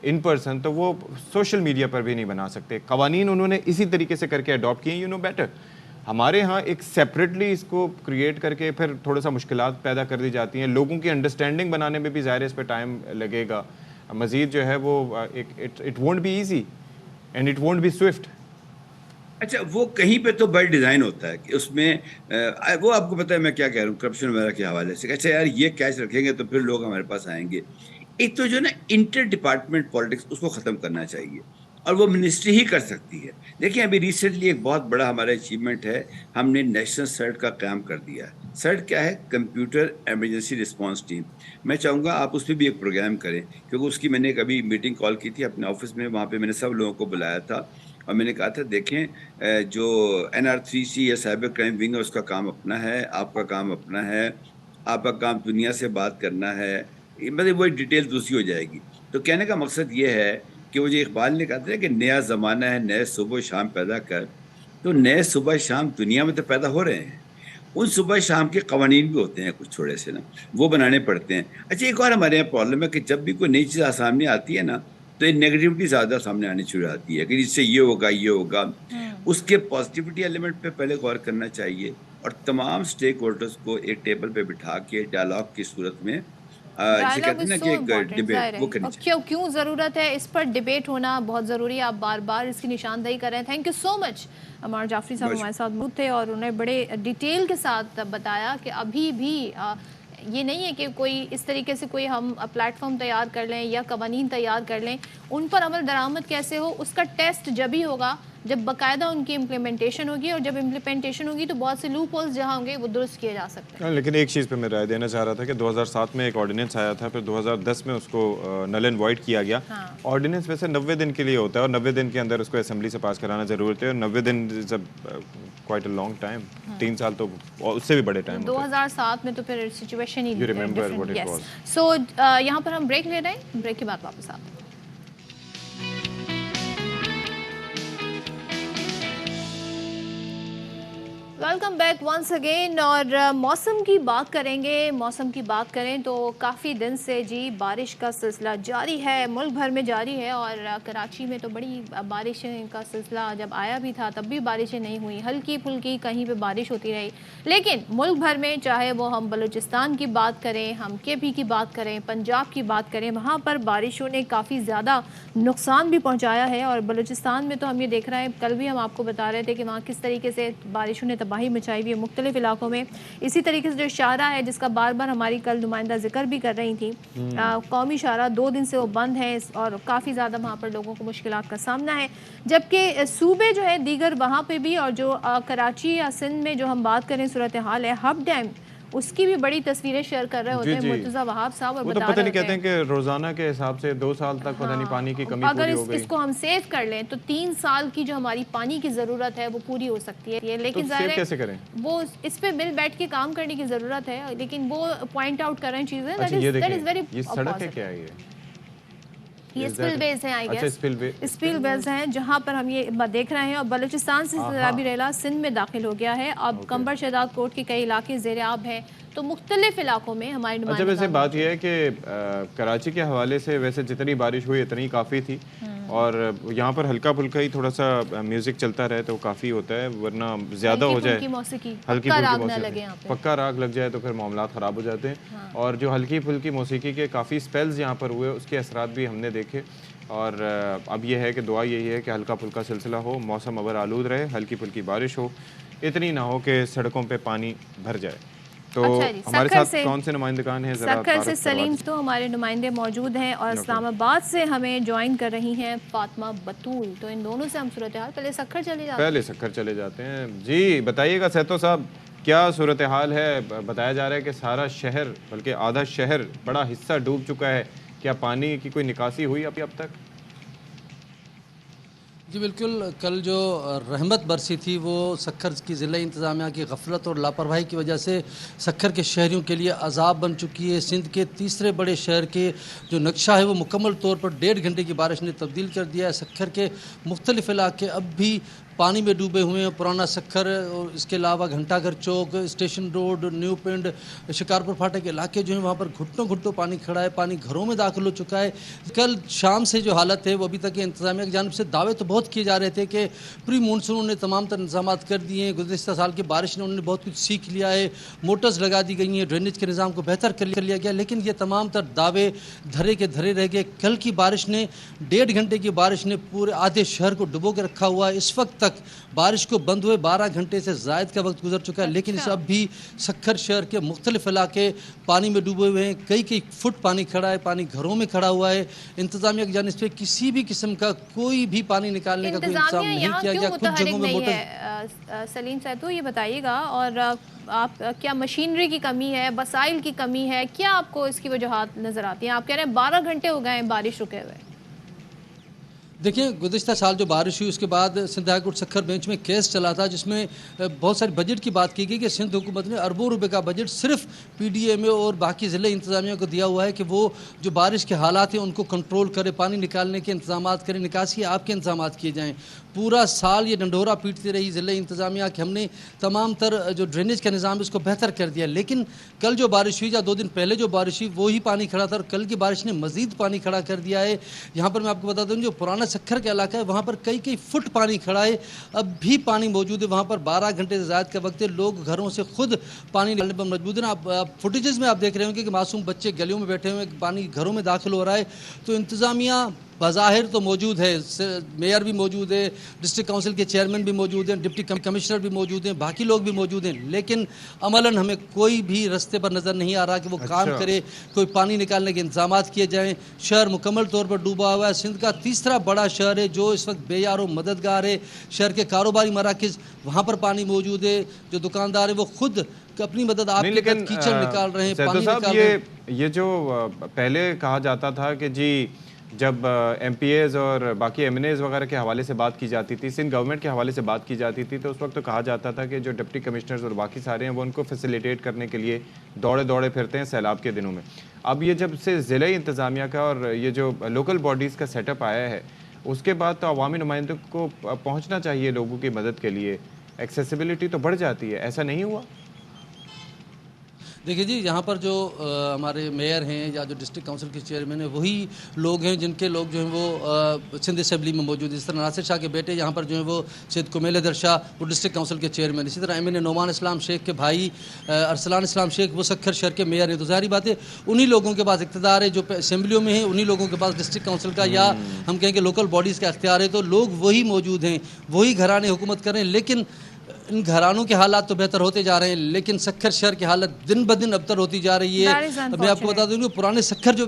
ان پرسن، تو وہ سوشل میڈیا پر بھی نہیں بنا سکتے. قوانین انہوں نے اسی طریقے سے کر کے اڈاپٹ کیے. You know better. ہمارے ہاں ایک سیپریٹلی اس کو کریٹ کر کے پھر تھوڑا سا مشکلات پیدا کر دی جاتی ہیں. لوگوں کی انڈرسٹینڈنگ بنانے میں بھی ظاہر اس پہ ٹائم لگے گا مزید جو ہے وہ it won't be easy and it won't be swift. اچھا وہ کہیں پہ تو بائی ڈیزائن ہوتا ہے کہ اس میں وہ آپ کو پتہ ہے میں کیا کہہ رہا ہوں کرپشن وغیرہ کے حوالے سے. اچھا یار یہ کیچ رکھیں گے تو پھر لوگ ہمارے پاس آئیں گے. ایک تو جو نا انٹر ڈپارٹمنٹ پالیٹکس اس کو ختم کرنا چاہیے. اور وہ منسٹری ہی کر سکتی ہے. دیکھیں ابھی ریسنٹلی ایک بہت بڑا ہمارا اچیومنٹ ہے, ہم نے نیشنل سرٹ کا قیام کر دیا ہے. سرٹ کیا ہے؟ Computer emergency response team. میں چاہوں گا آپ اس پہ بھی ایک پروگرام کریں, کیونکہ اس کی میں نے کبھی میٹنگ کال کی تھی اپنے آفس میں, وہاں پہ میں نے سب لوگوں کو بلایا تھا اور میں نے کہا تھا دیکھیں جو NR3C یا سائبر کرائم ونگ ہے اس کا کام اپنا ہے, آپ کا کام اپنا ہے, آپ کا کام دنیا سے بات کرنا ہے, مطلب وہ ڈیٹیل دوسری ہو جائے گی. تو کہنے کا مقصد یہ ہے کہ وہ جو اقبال نے کہا تھا کہ نیا زمانہ ہے نئے صبح و شام پیدا کر, تو نئے صبح شام دنیا میں تو پیدا ہو رہے ہیں. ان صبح شام کے قوانین بھی ہوتے ہیں کچھ تھوڑے سے نا, وہ بنانے پڑتے ہیں. اچھا ایک اور ہمارے یہاں پرابلم ہے کہ جب بھی کوئی نئی چیز سامنے آتی ہے نا تو یہ نیگیٹیوٹی زیادہ سامنے آنی شروع آتی ہے کہ اس سے یہ ہوگا یہ ہوگا. اس کے پازیٹیوٹی ایلیمنٹ پہ پہلے غور کرنا چاہیے اور تمام سٹیک ہولڈرز کو ایک ٹیبل پہ بٹھا کے ڈائلاگ کی صورت میں جسے کہتے ہیں نا کہ ایک ڈیبیٹ وہ کرنی چاہیے. کیوں ضرورت ہے اس پر ڈیبیٹ ہونا بہت ضروری ہے. آپ بار بار اس کی نشاندہی کر رہے ہیں. تھینک یو سو مچ. عمار جعفری صاحب ہمارے ساتھ موجود تھے اور انہیں بڑے ڈیٹیل کے ساتھ بتایا کہ ابھی بھی یہ نہیں ہے کہ کوئی اس طریقے سے کوئی ہم پلیٹ فارم تیار کر لیں یا قوانین تیار کر لیں, ان پر عمل درآمد کیسے ہو اس کا ٹیسٹ جب ہی ہوگا جب باقاعدہ ان کی امپلیمنٹیشن ہوگی, اور جب امپلیمنٹیشن ہوگی تو بہت سے لوپ ہولز جہاں ہوں گے وہ درست کیے جا سکتے ہیں. لیکن ایک چیز پہ میں رائے دینا چاہ رہا تھا کہ 2007 میں ایک آرڈیننس آیا تھا, پھر 2010 میں اس کو نل اینڈ وائڈ کیا گیا. آرڈیننس ویسے 90 دن کے لیے ہوتا ہے اور 90 دن کے اندر اس کو اسمبلی سے پاس کرانا ضرورت ہے, اور 90 دن is quite a long time. 3 سال تو اس سے بھی بڑے ٹائم. 2007 میں تو پھر سچویشن ہی ڈفرنٹ. سو یہاں پر ہم بریک لے رہے ہیں, بریک کے بعد واپس آتے ہیں. Welcome back once again. اور موسم کی بات کریں گے. موسم کی بات کریں تو کافی دن سے جی بارش کا سلسلہ جاری ہے, ملک بھر میں جاری ہے, اور کراچی میں تو بڑی بارشیں کا سلسلہ جب آیا بھی تھا تب بھی بارشیں نہیں ہوئی, ہلکی پھلکی کہیں پہ بارش ہوتی رہی. لیکن ملک بھر میں چاہے وہ ہم بلوچستان کی بات کریں, ہم KP کی بات کریں, پنجاب کی بات کریں, وہاں پر بارشوں نے کافی زیادہ نقصان بھی پہنچایا ہے. اور بلوچستان میں تو ہم یہ دیکھ رہے ہیں, کل بھی ہم آپ کو بتا رہے تھے کہ وہاں کس طریقے سے بارشوں نے تباہی مچائی ہوئی ہے مختلف علاقوں میں. اسی طریقے سے جو شاہراہ ہے جس کا بار بار ہماری کل نمائندہ ذکر بھی کر رہی تھی, قومی شاہراہ 2 دن سے وہ بند ہے اور کافی زیادہ وہاں پر لوگوں کو مشکلات کا سامنا ہے. جبکہ صوبے جو ہے دیگر وہاں پہ بھی, اور جو کراچی یا سندھ میں جو ہم بات کریں صورتحال ہے, ہب ڈیم اس کی بھی بڑی تصویریں شیئر کر رہے ہوتے ہیں مرتضیٰ وہاب صاحب, اور بتا رہے ہوتے ہیں کہتے ہیں کہ روزانہ کے حساب سے 2 سال تک پتہ نہیں پانی کی کمی پوری ہو گئی. اگر اس کو ہم سیو کر لیں تو 3 سال کی جو ہماری پانی کی ضرورت ہے وہ پوری ہو سکتی ہے. لیکن ظاہر کیسے کریں, وہ اس پہ مل بیٹھ کے کام کرنے کی ضرورت ہے. لیکن وہ پوائنٹ آؤٹ کر رہے ہیں چیزیں. یہ سڑک ہے کیا ہے, یہ اسپل بیز ہیں, آئی گیس اسپل بیز ہیں جہاں پر ہم یہ دیکھ رہے ہیں. اور بلوچستان سے سیلابی ریلا سندھ میں داخل ہو گیا ہے. اب کمبر شہزاد کوٹ کے کئی علاقے زیر آب ہیں, تو مختلف علاقوں میں ہماری نمائندگان. ویسے بات یہ ہے کہ کراچی کے حوالے سے ویسے جتنی بارش ہوئی اتنی کافی تھی, اور یہاں پر ہلکا پھلکا ہی تھوڑا سا میوزک چلتا رہے تو کافی ہوتا ہے, ورنہ زیادہ ہو جائے ہلکی پھلکی موسیقی, پکا راگ لگ جائے تو پھر معاملات خراب ہو جاتے ہیں. اور جو ہلکی پھلکی موسیقی کے کافی سپیلز یہاں پر ہوئے اس کے اثرات بھی ہم نے دیکھے. اور اب یہ ہے کہ دعا یہی ہے کہ ہلکا پھلکا سلسلہ ہو, موسم ابر آلود رہے, ہلکی پھلکی بارش ہو, اتنی نہ ہو کہ سڑکوں پہ پانی بھر جائے. تو ہمارے ساتھ کون سے نمائندگان ہیں, سکھر سے سلیم تو ہمارے نمائندے موجود ہیں, اور اسلام آباد سے ہمیں جوائن کر رہی ہیں فاطمہ بطول. تو ان دونوں سے ہم صورتحال پہلے سکھر چلے جاتے ہیں. جی بتائیے گا سیتو صاحب, کیا صورتحال ہے؟ بتایا جا رہا ہے کہ سارا شہر بلکہ آدھا شہر بڑا حصہ ڈوب چکا ہے. کیا پانی کی کوئی نکاسی ہوئی اب تک؟ جی بالکل, کل جو رحمت برسی تھی وہ سکھر کی ضلع انتظامیہ کی غفلت اور لاپرواہی کی وجہ سے سکھر کے شہریوں کے لیے عذاب بن چکی ہے. سندھ کے تیسرے بڑے شہر کے جو نقشہ ہے وہ مکمل طور پر 1.5 گھنٹے کی بارش نے تبدیل کر دیا ہے. سکھر کے مختلف علاقے اب بھی پانی میں ڈوبے ہوئے ہیں. پرانا سکھر اور اس کے علاوہ گھنٹہ گھر چوک, اسٹیشن روڈ, نیو پنڈ, شکارپور پھاٹک کے علاقے جو ہیں وہاں پر گھٹنوں گھٹوں پانی کھڑا ہے, پانی گھروں میں داخل ہو چکا ہے. کل شام سے جو حالت ہے وہ ابھی تک انتظامیہ کی جانب سے دعوے تو بہت بہت کیے جا رہے تھے کہ پری مونسون انہوں نے تمام تر انتظامات کر دیے ہیں، گزشتہ سال کی بارش نے انہوں نے بہت کچھ سیکھ لیا ہے، موٹرز لگا دی گئی ہیں، ڈرینیج کے نظام کو بہتر کر لیا گیا، لیکن یہ تمام تر دعوے دھرے کے دھرے رہ گئے۔ کل کی بارش نے 1.5 گھنٹے کی بارش نے پورے آدھے شہر کو ڈبو کے رکھا ہوا ہے۔ اس وقت تک بارش کو بند ہوئے 12 گھنٹے سے زائد کا وقت گزر چکا ہے، لیکن اس اب بھی سکھر شہر کے مختلف علاقے پانی میں ڈوبے ہوئے ہیں، کئی فٹ پانی کھڑا ہے، پانی گھروں میں کھڑا ہوا ہے۔ انتظامیہ کی جانب سے کسی بھی قسم کا کوئی بھی پانی نکالنے کا کوئی انتظام نہیں کیا گیا۔ کچھ جگہوں میں موٹر سلیم صاحب یہ بتائیے گا، اور آپ کیا مشینری کی کمی ہے، وسائل کی کمی ہے، کیا آپ کو اس کی وجوہات نظر آتی ہیں؟ آپ کہہ رہے ہیں 12 گھنٹے ہو گئے ہیں بارش رکے ہوئے۔ دیکھیں گزشتہ سال جو بارش ہوئی اس کے بعد Sindh high court Sukkur bench میں کیس چلا تھا جس میں بہت سارے بجٹ کی بات کی گئی کہ سندھ حکومت نے اربوں روپے کا بجٹ صرف پی ڈی ایم اے اور باقی ضلع انتظامیہ کو دیا ہوا ہے کہ وہ جو بارش کے حالات ہیں ان کو کنٹرول کرے، پانی نکالنے کے انتظامات کریں، نکاسی آپ کے انتظامات کیے جائیں۔ پورا سال یہ ڈنڈورا پیٹتی رہی ضلع انتظامیہ کہ ہم نے تمام تر جو ڈرینیج کا نظام اس کو بہتر کر دیا، لیکن کل جو بارش ہوئی یا 2 دن پہلے جو بارش ہوئی وہی پانی کھڑا تھا، اور کل کی بارش نے مزید پانی کھڑا کر دیا ہے۔ یہاں پر میں آپ کو بتا دوں جو پرانا سکھر کا علاقہ ہے وہاں پر کئی فٹ پانی کھڑا ہے، اب بھی پانی موجود ہے وہاں پر۔ 12 گھنٹے سے زائد کا وقت ہے، لوگ گھروں سے خود پانی نکالنے پر مجبور ہیں۔ آپ فوٹیجز میں آپ دیکھ رہے ہوں گے کہ معصوم بچے گلیوں میں بیٹھے ہوئے، پانی گھروں میں داخل ہو رہا ہے۔ تو انتظامیہ بظاہر تو موجود ہے، میئر بھی موجود ہے، ڈسٹرکٹ کونسل کے چیئرمین بھی موجود ہیں، ڈپٹی کمشنر بھی موجود ہیں، باقی لوگ بھی موجود ہیں، لیکن عملاً ہمیں کوئی بھی رستے پر نظر نہیں آ رہا کہ وہ کام کرے، کوئی پانی نکالنے کے انتظامات کیے جائیں۔ شہر مکمل طور پر ڈوبا ہوا ہے، سندھ کا تیسرا بڑا شہر ہے جو اس وقت بے یار و مددگار ہے۔ شہر کے کاروباری مراکز وہاں پر پانی موجود ہے، جو دکاندار ہیں وہ خود اپنی مدد آپ کے تحت کیچڑ نکال رہے ہیں، پانی نکال رہے ہیں۔ یہ جو پہلے کہا جاتا تھا کہ جی جب ایم پی ایز اور باقی ایم این ایز وغیرہ کے حوالے سے بات کی جاتی تھی، سندھ گورنمنٹ کے حوالے سے بات کی جاتی تھی، تو اس وقت تو کہا جاتا تھا کہ جو ڈپٹی کمشنرز اور باقی سارے ہیں وہ ان کو فیسیلیٹیٹ کرنے کے لیے دوڑے پھرتے ہیں سیلاب کے دنوں میں۔ اب یہ جب سے ضلعی انتظامیہ کا اور یہ جو لوکل باڈیز کا سیٹ اپ آیا ہے اس کے بعد تو عوامی نمائندوں کو پہنچنا چاہیے لوگوں کی مدد کے لیے، ایکسیسیبلٹی تو بڑھ جاتی ہے، ایسا نہیں ہوا؟ دیکھیے جی، یہاں پر جو ہمارے میئر ہیں یا جو ڈسٹرکٹ کونسل کے چیئرمین ہیں وہی لوگ ہیں جن کے لوگ جو ہیں وہ سندھ اسمبلی میں موجود ہیں۔ اس طرح ناصر شاہ کے بیٹے یہاں پر جو ہیں وہ سید کمیل حیدر شاہ وہ ڈسٹرکٹ کونسل کے چیئرمین، اسی طرح ایم این اے نعمان اسلام شیخ کے بھائی ارسلان اسلام شیخ وہ سکھر شہر کے میئر ہیں۔ تو ظاہری بات ہے انہی لوگوں کے پاس اقتدار ہے جو اسمبلیوں میں ہیں، انہی لوگوں کے پاس ڈسٹرکٹ کونسل کا یا ہم کہیں کہ لوکل باڈیز کا اختیار ہے، تو لوگ وہی موجود ہیں، وہی گھرانے حکومت کر رہے ہیں۔ لیکن ان گھرانوں کے حالات تو بہتر ہوتے جا رہے ہیں، لیکن سکھر شہر کی حالت دن بدن ابتر ہوتی جا رہی ہے۔ میں آپ کو بتا دوں کہ پرانے سکھر جو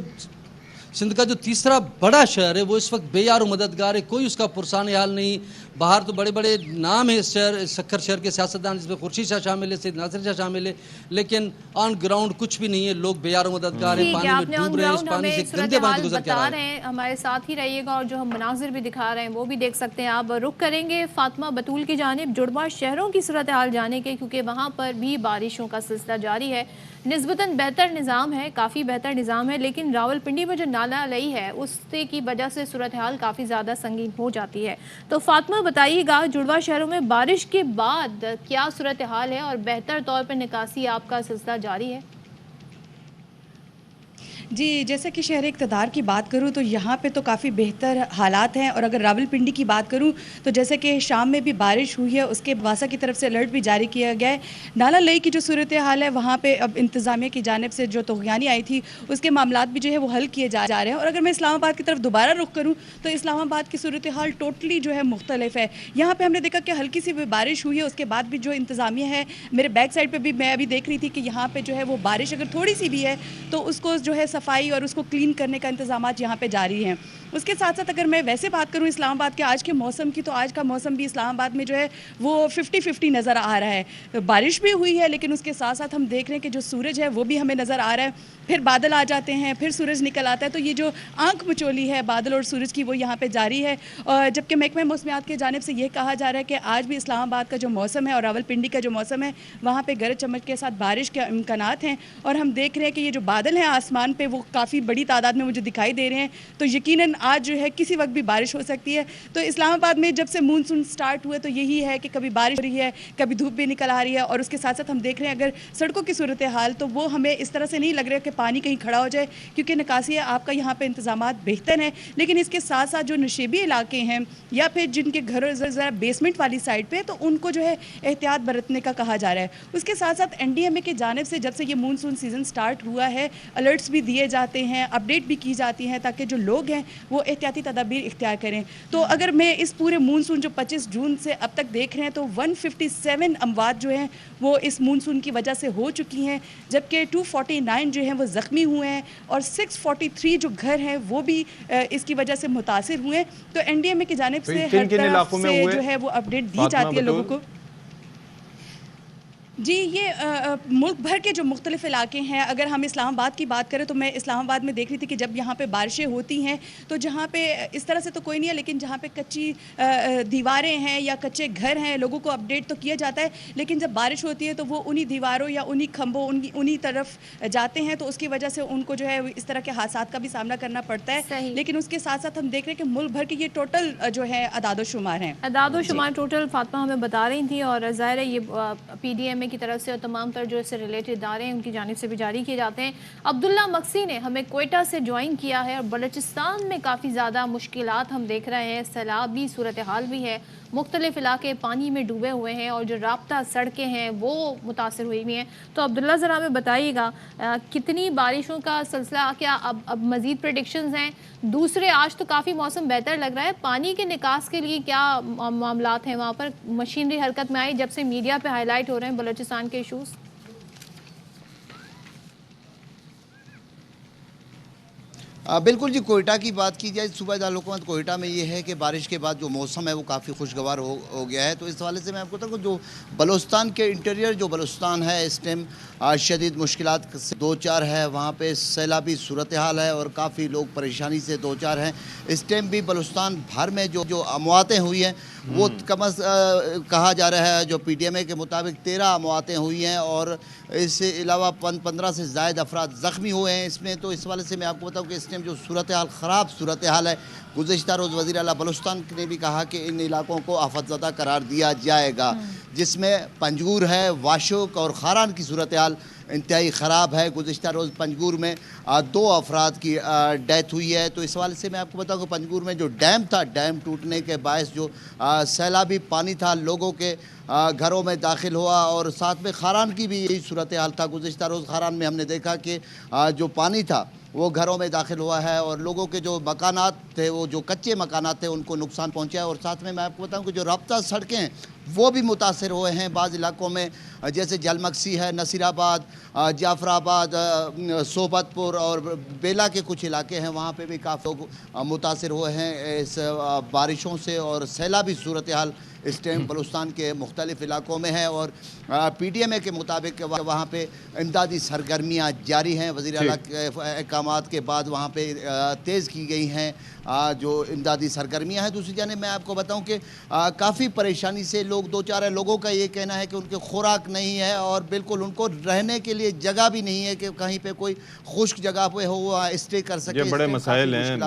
سندھ کا جو تیسرا بڑا شہر ہے وہ اس وقت بے یار و مددگار ہے، کوئی اس کا پرسان حال نہیں۔ باہر تو بڑے بڑے نام ہیں سکھر شہر کے سیاستدان، جس میں خورشید شاہ شامل ہے، سید ناصر شاہ شامل ہے، لیکن آن گراؤنڈ کچھ بھی نہیں ہے، لوگ بے یار و مددگار ہیں، پانی میں ڈوب رہے ہیں، اس پانی سے گندے پانی گزر کے آ رہے ہیں۔ ہمارے ساتھ ہی رہیے گا اور جو ہم مناظر بھی دکھا رہے ہیں وہ بھی دیکھ سکتے ہیں آپ۔ رخ کریں گے فاطمہ بطول کی جانب جڑواں شہروں کی صورتحال جانے کے، کیونکہ وہاں پر بھی بارشوں کا سلسلہ جاری ہے۔ نسبتاً بہتر نظام ہے، کافی بہتر نظام ہے، لیکن راولپنڈی میں جو نالہ لئی ہے اس کی وجہ سے صورتحال کافی زیادہ سنگین ہو جاتی ہے۔ تو فاطمہ بتائیے گا جڑواں شہروں میں بارش کے بعد کیا صورتحال ہے اور بہتر طور پر نکاسی آپ کا سلسلہ جاری ہے؟ جی، جیسا کہ شہر اقتدار کی بات کروں تو یہاں پہ تو کافی بہتر حالات ہیں، اور اگر راولپنڈی کی بات کروں تو جیسا کہ شام میں بھی بارش ہوئی ہے، اس کے واسا کی طرف سے الرٹ بھی جاری کیا گیا ہے۔ نالہ لئی کی جو صورتحال ہے وہاں پہ اب انتظامیہ کی جانب سے جو طغیانی آئی تھی اس کے معاملات بھی جو ہے وہ حل کیے جا رہے ہیں۔ اور اگر میں اسلام آباد کی طرف دوبارہ رخ کروں تو اسلام آباد کی صورتحال ٹوٹلی جو ہے مختلف ہے۔ یہاں پہ ہم نے دیکھا کہ ہلکی سی بارش ہوئی ہے، اس کے بعد بھی جو انتظامیہ ہے، میرے بیک سائڈ پہ بھی میں ابھی دیکھ رہی تھی کہ یہاں پہ جو ہے وہ بارش اگر تھوڑی سی بھی ہے تو اس کو جو ہے صفائی اور اس کو کلین کرنے کا انتظامات یہاں پہ جاری ہیں۔ اس کے ساتھ ساتھ اگر میں ویسے بات کروں اسلام آباد کے آج کے موسم کی، تو آج کا موسم بھی اسلام آباد میں جو ہے وہ 50-50 نظر آ رہا ہے۔ بارش بھی ہوئی ہے لیکن اس کے ساتھ ساتھ ہم دیکھ رہے ہیں کہ جو سورج ہے وہ بھی ہمیں نظر آ رہا ہے، پھر بادل آ جاتے ہیں، پھر سورج نکل آتا ہے، تو یہ جو آنکھ مچولی ہے بادل اور سورج کی وہ یہاں پہ جاری ہے۔ اور جبکہ محکمہ موسمیات کی جانب سے یہ کہا جا رہا ہے کہ آج بھی اسلام آباد کا جو موسم ہے اور راولپنڈی کا جو موسم ہے وہاں پہ گرج چمک کے ساتھ بارش کے امکانات ہیں۔ اور ہم دیکھ رہے ہیں کہ یہ جو بادل ہیں آسمان پہ وہ کافی بڑی تعداد میں مجھے دکھائی دے رہے ہیں، تو یقیناً آج جو ہے کسی وقت بھی بارش ہو سکتی ہے. تو اسلام آباد میں جب سے مونسون سٹارٹ ہوئے تو یہی ہے کہ کبھی بارش ہو رہی ہے, کبھی دھوپ بھی نکل آ رہی ہے, اور اس کے ساتھ ساتھ ہم دیکھ رہے ہیں اگر سڑکوں کی صورتحال تو وہ ہمیں اس طرح سے نہیں لگ رہا کہ پانی کہیں کھڑا ہو جائے, کیونکہ نکاسی آپ کا یہاں پہ انتظامات بہتر ہیں. لیکن اس کے ساتھ ساتھ جو نشیبی علاقے ہیں یا پھر جن کے گھر ذرا بیسمنٹ والی سائڈ پہ, تو ان کو جو ہے احتیاط برتنے کا کہا جا رہا ہے. اس کے ساتھ ساتھ NDMA کی جانب سے جب سے یہ مونسون سیزن سٹارٹ ہوا ہے الرٹس بھی دیے جاتے ہیں, اپڈیٹ بھی کی جاتی ہیں تاکہ جو لوگ ہیں وہ احتیاطی تدابیر اختیار کریں. تو اگر میں اس پورے مونسون جو 25 جون سے اب تک دیکھ رہے ہیں تو 157 اموات جو ہیں وہ اس مونسون کی وجہ سے ہو چکی ہیں, جبکہ 249 جو ہیں وہ زخمی ہوئے ہیں, اور 643 جو گھر ہیں وہ بھی اس کی وجہ سے متاثر ہوئے ہیں. تو NDMA کی جانب سے ہر طرف سے جو ہے وہ اپڈیٹ دی جاتی ہے لوگوں کو. جی, یہ ملک بھر کے جو مختلف علاقے ہیں, اگر ہم اسلام آباد کی بات کریں تو میں اسلام آباد میں دیکھ رہی تھی کہ جب یہاں پہ بارشیں ہوتی ہیں تو جہاں پہ اس طرح سے تو کوئی نہیں ہے, لیکن جہاں پہ کچی دیواریں ہیں یا کچے گھر ہیں لوگوں کو اپڈیٹ تو کیا جاتا ہے, لیکن جب بارش ہوتی ہے تو وہ انہی دیواروں یا انہی کھمبوں انہی طرف جاتے ہیں, تو اس کی وجہ سے ان کو جو ہے اس طرح کے حادثات کا بھی سامنا کرنا پڑتا ہے. لیکن اس کے ساتھ ساتھ ہم دیکھ رہے ہیں کہ ملک بھر کے یہ ٹوٹل جو ہے اعداد و شمار ہیں, اعداد و شمار ٹوٹل فاطمہ ہمیں بتا رہی تھی, اور ظاہر ہے یہ PDMA کی طرف سے اور تمام تر جو اس سے ریلیٹڈ ادارے ہیں ان کی جانب سے بھی جاری کیے جاتے ہیں. عبداللہ مکسی نے ہمیں کوئٹہ سے جوائن کیا ہے, اور بلوچستان میں کافی زیادہ مشکلات ہم دیکھ رہے ہیں, سیلابی صورتحال بھی ہے, مختلف علاقے پانی میں ڈوبے ہوئے ہیں, اور جو رابطہ سڑکیں ہیں وہ متاثر ہوئی ہوئی ہیں. تو عبداللہ ذرا ہمیں بتائیے گا کتنی بارشوں کا سلسلہ, کیا اب مزید پریڈکشنز ہیں؟ دوسرے, آج تو کافی موسم بہتر لگ رہا ہے, پانی کے نکاس کے لیے کیا معاملات ہیں وہاں پر؟ مشینری حرکت میں آئی جب سے میڈیا پہ ہائی لائٹ ہو رہے ہیں بلوچستان کے ایشوز. بالکل جی, کوئٹہ کی بات کی جائے, صوبہ دارالحکومت کوئٹہ میں یہ ہے کہ بارش کے بعد جو موسم ہے وہ کافی خوشگوار ہو گیا ہے. تو اس حوالے سے میں آپ کو بتاؤں کہ جو بلوچستان کے انٹیریئر جو بلوچستان ہے اس ٹائم شدید مشکلات سے دو چار ہے, وہاں پہ سیلابی صورتحال ہے اور کافی لوگ پریشانی سے دو چار ہیں. اس ٹائم بھی بلوچستان بھر میں جو امواتیں ہوئی ہیں وہ کہا جا رہا ہے جو PDMA کے مطابق 13 امواتیں ہوئی ہیں, اور اس سے علاوہ 15 سے زائد افراد زخمی ہوئے ہیں اس میں. تو اس حوالے سے میں آپ کو بتاؤں کہ اس ٹائم جو صورتحال خراب صورتحال ہے, گزشتہ روز وزیر اعلیٰ بلوچستان نے بھی کہا کہ ان علاقوں کو آفت زدہ قرار دیا جائے گا, جس میں پنجگور ہے, واشوک اور خاران کی صورتحال انتہائی خراب ہے. گزشتہ روز پنجگور میں 2 افراد کی ڈیتھ ہوئی ہے. تو اس حوالے سے میں آپ کو بتاؤں کہ پنجگور میں جو ڈیم تھا, ڈیم ٹوٹنے کے باعث جو سیلابی پانی تھا لوگوں کے گھروں میں داخل ہوا, اور ساتھ میں خاران کی بھی یہی صورتحال تھا. گزشتہ روز خاران میں ہم نے دیکھا کہ جو پانی تھا وہ گھروں میں داخل ہوا ہے, اور لوگوں کے جو مکانات تھے, وہ جو کچے مکانات تھے, ان کو نقصان پہنچا ہے. اور ساتھ میں آپ کو بتاؤں کہ جو رابطہ سڑکیں ہیں وہ بھی متاثر ہوئے ہیں بعض علاقوں میں, جیسے جلمکسی ہے, نصیر آباد, جعفر آباد, صحبت پور اور بیلا کے کچھ علاقے ہیں, وہاں پہ بھی کافی لوگ متاثر ہوئے ہیں اس بارشوں سے. اور سیلابی صورتحال اس ٹائم بلوچستان کے مختلف علاقوں میں ہے, اور PDMA کے مطابق وہاں پہ امدادی سرگرمیاں جاری ہیں. وزیر اعلیٰ کے احکامات کے بعد وہاں پہ تیز کی گئی ہیں جو امدادی سرگرمیاں ہیں. دوسری جانب میں آپ کو بتاؤں کہ کافی پریشانی سے لوگ دو چار ہیں. لوگوں کا یہ کہنا ہے کہ ان کے خوراک نہیں ہے, اور بالکل ان کو رہنے کے لیے جگہ بھی نہیں ہے کہ کہیں پہ کوئی خشک جگہ پہ ہو وہ اسٹے کر سکے. یہ بڑے مسائل ہیں,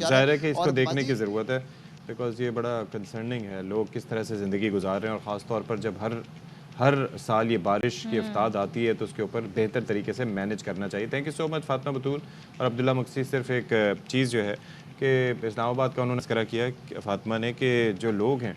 ظاہر ہے کہ اس کو دیکھنے کی ضرورت ہے, بیکاز یہ بڑا کنسرننگ ہے لوگ کس طرح سے زندگی گزار رہے ہیں, اور خاص طور پر جب ہر سال یہ بارش کی افتاد آتی ہے تو اس کے اوپر بہتر طریقے سے مینیج کرنا چاہیے. تھینک یو سو مچ فاطمہ بطول اور عبداللہ مکسی. صرف ایک چیز جو ہے کہ اسلام آباد کا انہوں نے ذکر کیا فاطمہ نے کہ جو لوگ ہیں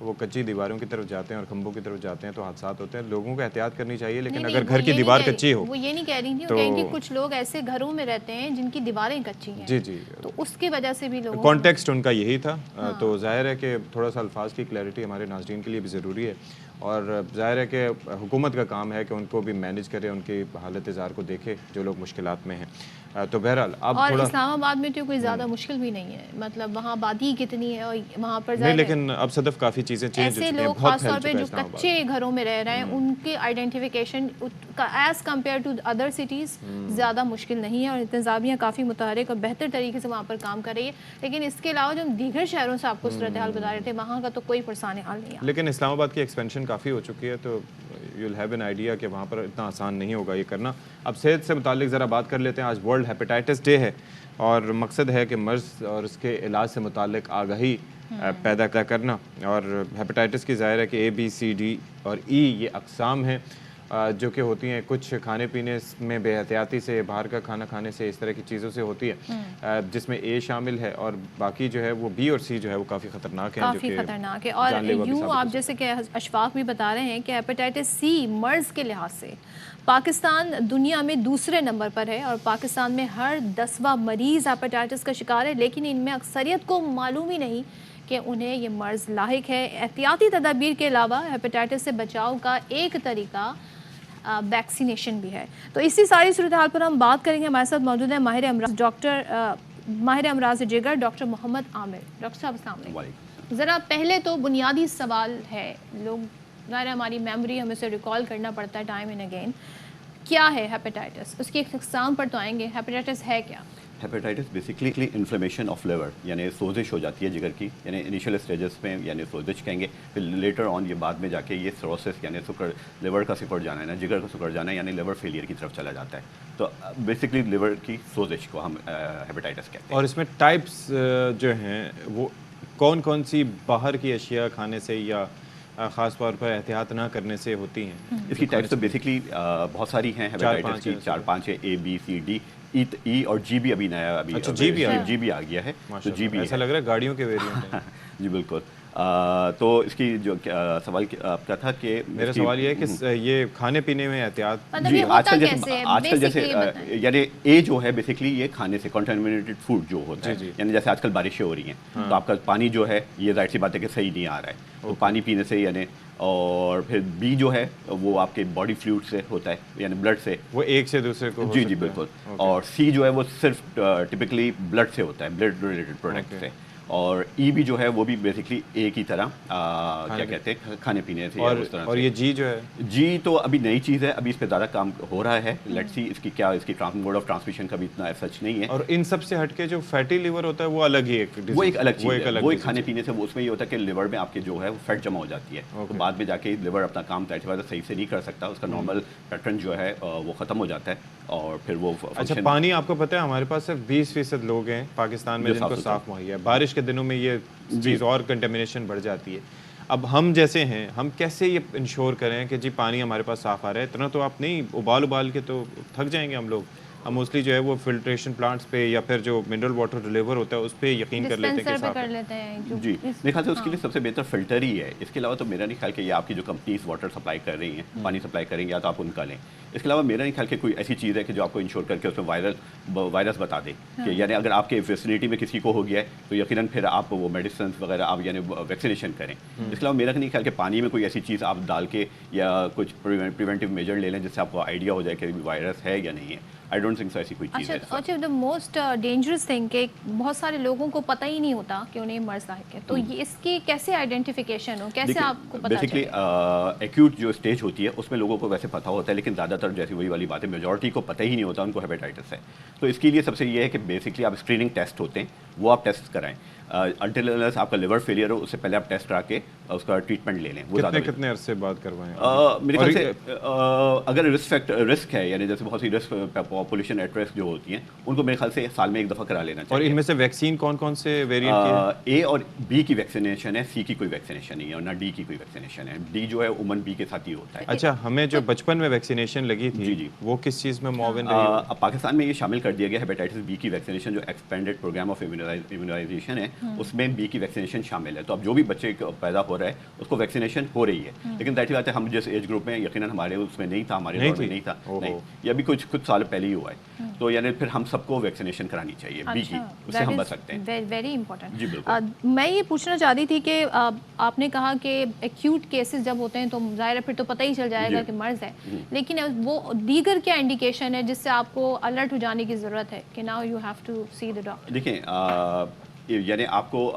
وہ کچی دیواروں کی طرف جاتے ہیں اور کھمبوں کی طرف جاتے ہیں تو حادثات ہوتے ہیں. لوگوں کو احتیاط کرنی چاہیے, لیکن اگر گھر کی دیوار کچی ہو, وہ یہ نہیں کہہ رہی تھی, وہ کہیں کہ کچھ لوگ ایسے گھروں میں رہتے ہیں جن کی دیواریں کچی ہیں, جی جی, تو اس کی وجہ سے بھی لوگوں کانٹیکسٹ ان کا یہی تھا. تو ظاہر ہے کہ تھوڑا سا الفاظ کی کلیئرٹی ہمارے ناظرین کے لیے بھی ضروری ہے, اور ظاہر ہے کہ حکومت کا کام ہے کہ ان کو بھی مینیج کرے, ان کی حالت اظہار کو دیکھے جو لوگ مشکلات میں ہیں. تو بہرحال اب اور اسلام آباد میں تو کوئی زیادہ مشکل بھی نہیں ہے, مطلب وہاں آبادی کتنی ہے اور وہاں پر نہیں, لیکن اب صدف کافی چیزیں چینج ہو چکی ہیں. ایسے لوگ خاص طور پہ جو کچے گھروں میں رہ رہے ہیں ان کی identification as compare to other cities زیادہ مشکل نہیں ہے, اور انتظامیہ کافی متحرک اور بہتر طریقے سے وہاں پر کام کر رہی ہے. لیکن اس کے علاوہ جو ہم دیگر شہروں سے آپ کو صورتحال بتا رہے تھے, وہاں کا تو کوئی پرسان حال نہیں ہے. لیکن اسلام آباد کی ایکسپینشن کافی ہو چکی ہے, تو you will have an idea کہ وہاں پر اتنا آسان نہیں ہوگا یہ کرنا. اب صحت سے متعلق ذرا بات کر لیتے ہیں. آج ورلڈ ہیپیٹائٹس ڈے ہے اور مقصد ہے کہ مرض اور اس کے علاج سے متعلق آگاہی پیدا کرنا. اور ہیپیٹائٹس کی ظاہر ہے کہ ABCD اور E یہ اقسام ہیں جو کہ ہوتی ہیں. کچھ کھانے پینے میں بے احتیاطی سے, باہر کا کھانا کھانے سے, اس طرح کی چیزوں سے ہوتی ہے, جس میں A شامل ہے, اور باقی جو ہے وہ B اور C جو ہے وہ کافی خطرناک ہیں, کافی خطرناک ہے. اور یوں آپ جیسے کہ اشفاق بھی بتا رہے ہیں کہ ہیپیٹائٹس C مرض کے لحاظ سے پاکستان دنیا میں دوسرے نمبر پر ہے, اور پاکستان میں ہر 10واں مریض ہیپیٹائٹس کا شکار ہے, لیکن ان میں اکثریت کو معلوم ہی نہیں کہ انہیں یہ مرض لاحق ہے. احتیاطی تدابیر کے علاوہ ہیپیٹائٹس سے بچاؤ کا ایک طریقہ ویکسینیشن بھی ہے. تو اسی ساری صورتحال پر ہم بات کریں گے. ہمارے ساتھ موجود ہیں ماہر امراض جگر ڈاکٹر محمد عامر. ڈاکٹر صاحب السلام علیکم. ذرا پہلے تو بنیادی سوال ہے, لوگ ظاہر ہماری میموری ہمیں اسے ریکال کرنا پڑتا ہے ٹائم اینڈ اگین, کیا ہے ہیپیٹائٹس, اس کی ایک اقسام پر تو آئیں گے. ہیپیٹائٹس ہے کیا؟ Hepatitis basically inflammation of liver, یعنی سوزش ہو جاتی ہے جگر کی, یعنی انیشیل اسٹیجز میں یعنی سوزش کہیں گے, پھر لیٹر آن یہ بعد میں جا کے یہ سروسس یعنی لیور کا سکڑ جانا ہے نا, جگر کا سکڑ جانا ہے, یعنی لیور فیلئر کی طرف چلا جاتا ہے. تو بیسکلی لیور کی سوزش کو ہم ہیپیٹائٹس کہتے ہیں. اور اس میں ٹائپس جو ہیں وہ کون کون سی باہر کی اشیاء کھانے سے یا خاص طور پر احتیاط نہ کرنے سے ہوتی ہیں؟ اس کی ٹائپس تو بیسکلی بہت ساری ہیں ہیپیٹائٹس کی, 4-5 ہے, ABCD, E اور G بھی ابھی نیا جی بھی آ گیا ہے. تو جی بھی ایسا لگ رہا ہے گاڑیوں کے ویریئنٹ ہیں. جی بالکل. تو اس کی جو سوال آپ کا تھا کہ میرا سوال یہ ہے کہ یہ کھانے پینے میں احتیاط جی آج کل جیسے یعنی اے جو ہے بیسکلی یہ کھانے سے کنٹامینیٹڈ فوڈ جو ہوتا ہے, یعنی جیسے آج کل بارشیں ہو رہی ہیں تو آپ کا پانی جو ہے یہ ظاہر سی بات ہے کہ صحیح نہیں آ رہا ہے, تو پانی پینے سے یعنی. اور پھر بی جو ہے وہ آپ کے باڈی فلوئڈ سے ہوتا ہے, یعنی بلڈ سے, وہ ایک سے دوسرے کو. جی جی بالکل. اور سی جو ہے وہ صرف ٹپکلی بلڈ سے ہوتا ہے, بلڈ ریلیٹڈ پروڈکٹ سے. اور ای بھی جو ہے وہ بھی بیسکلی اے کی طرح کیا کہتے ہیں کھانے پینے سے. اور یہ جی جو ہے, جی تو ابھی نئی چیز ہے, ابھی اس پہ زیادہ کام ہو رہا ہے. لیٹ سی اس کی کیا اس کی موڈ آف ٹرانسمیشن کا بھی اتنا سچ نہیں ہے. اور ان سب سے ہٹ کے جو فیٹی لیور ہوتا ہے وہ الگ ہی وہ ایک الگ چیز ہے, وہ کھانے پینے سے اس میں یہ ہوتا ہے کہ لیور میں آپ کے جو ہے وہ فیٹ جمع ہو جاتی ہے, تو بعد میں جا کے لیور اپنا کام صحیح سے نہیں کر سکتا, اس کا نارمل پیٹرن جو ہے وہ ختم ہو جاتا ہے, اور پھر وہ. اچھا پانی آپ کو پتہ ہے ہمارے پاس صرف 20% لوگ ہیں پاکستان میں جن کو صاف مہیا ہے. بارش کے دنوں میں یہ چیز اور کنٹامینیشن بڑھ جاتی ہے. اب ہم جیسے ہیں, ہم کیسے یہ انشور کریں کہ جی پانی ہمارے پاس صاف آ رہا ہے؟ اتنا تو آپ نہیں ابال کے تو تھک جائیں گے ہم لوگ. ہم موسٹلی جو ہے وہ فلٹریشن پلانٹس پہ یا پھر جو منرل واٹر ڈلیور ہوتا ہے اس پہ یقین کر لیتے ہیں کہ صاف ہے. جی میرے خیال سے اس کے لیے سب سے بہتر فلٹر ہی ہے. اس کے علاوہ تو میرا نہیں خیال کہ یہ آپ کی جو کمپنیز واٹر سپلائی کر رہی ہیں, پانی سپلائی کریں گے, یا تو آپ ان کا لیں. اس کے علاوہ میرا نہیں خیال کہ کوئی ایسی چیز ہے کہ جو آپ کو انشور کر کے اس میں وائرس بتا دے کہ یعنی اگر آپ کے فیسلٹی میں کسی کو ہو گیا ہے تو یقیناً پھر آپ وہ میڈیسنس وغیرہ آپ یعنی ویکسینیشن کریں. اس کے علاوہ میرا نہیں خیال کہ پانی میں کوئی ایسی چیز آپ ڈال کے یا کچھ پریونٹیو میجر لے لیں جس سے آپ کو آئیڈیا ہو جائے کہ وائرس ہے یا نہیں ہے. آئی ڈونٹ تھنک سو ایسی کوئی چیز ہے. اچھا دا موسٹ ڈینجرس تھنگ کہ بہت سارے لوگوں کو پتہ ہی نہیں ہوتا کہ انہیں مرض لاحق ہے, تو یہ اس کی کیسے آئیڈینٹیفیکیشن ہو, کیسے آپ کو پتہ چلے؟ بیسکلی ایکیوٹ جو اسٹیج ہوتی ہے اس میں لوگوں کو ویسے پتہ ہوتا ہے, لیکن زیادہ تر جیسی وہی والی بات ہے میجورٹی کو پتہ ہی نہیں ہوتا ان کو ہیپیٹائٹس ہے. تو اس کے لیے سب سے یہ ہے کہ بیسکلی آپ اسکریننگ ٹیسٹ ہوتے ہیں وہ آپ ٹیسٹ کرائیں. انٹل آپ کا لیور فیلئر ہو اس سے پہلے آپ ٹیسٹ کرا کے اس کا ٹریٹمنٹ لے لیں. وہ کتنے عرصے بعد کروائیں؟ میرے خیال سے اگر رسک ہے, یعنی جیسے بہت سی رسک پاپولیشن ایٹ رسک جو ہوتی ہیں ان کو میرے خیال سے سال میں ایک دفعہ کرا لینا چاہیے. اور ان میں سے ویکسین کون کون سے ویریئنٹ کی؟ اے اور بی کی ویکسینیشن ہے, سی کی کوئی ویکسینیشن نہیں ہے, اور نہ ڈی کی کوئی ویکسینیشن ہے. ڈی جو ہے عموماً بی کے ساتھ ہی ہوتا ہے. اچھا ہمیں جو بچپن میں ویکسینیشن لگی تھی جی وہ کس چیز میں معاون رہی؟ اب پاکستان میں یہ شامل کر دیا گیا ہیپیٹائٹس بی کی ویکسینیشن, جو ایکسپینڈیڈ پروگرام آف امیونائزیشن ہے اس میں بی کی ویکسینیشن شامل ہے. تو اب جو بھی بچے پیدا ہو رہا ہے اس کو ویکسینیشن ہو رہی ہے, لیکن ظاہر بات ہے ہم جس ایج گروپ میں یقیناً ہمارے اس میں نہیں تھا, ہمارے دور میں نہیں تھا, نہیں, یہ ابھی کچھ سال پہلے ہی ہوا ہے. تو یعنی پھر ہم سب کو ویکسینیشن کرانی چاہیے بی کی, اس سے ہم بچ سکتے ہیں. Very important. جی بالکل. میں یہ پوچھنا چاہتی تھی کہ آپ نے کہا کہ ایکیوٹ کیسز جب ہوتے ہیں تو ظاہر ہے پھر تو پتہ ہی چل جائے گا کہ مرض ہے, لیکن وہ دیگر کیا انڈیکیشن ہے جس سے آپ کو الرٹ ہو جانے کی ضرورت ہے کہ now you have to see the doctor? دیکھیں یعنی آپ کو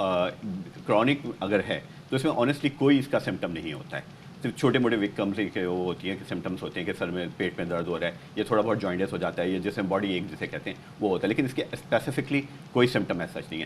کرونک اگر ہے تو اس میں آنیسٹلی کوئی اس کا سمٹم نہیں ہوتا ہے. صرف چھوٹے موٹے وکمس کے وہ ہوتی ہیں کہ سمٹمس ہوتے ہیں کہ سر میں پیٹ میں درد ہو رہا ہے, یہ تھوڑا بہت جوائنٹس ہو جاتا ہے, یہ جیسے باڈی ایک جسے کہتے ہیں وہ ہوتا ہے, لیکن اس کے اسپیسیفکلی کوئی سمٹم ایسا نہیں ہے.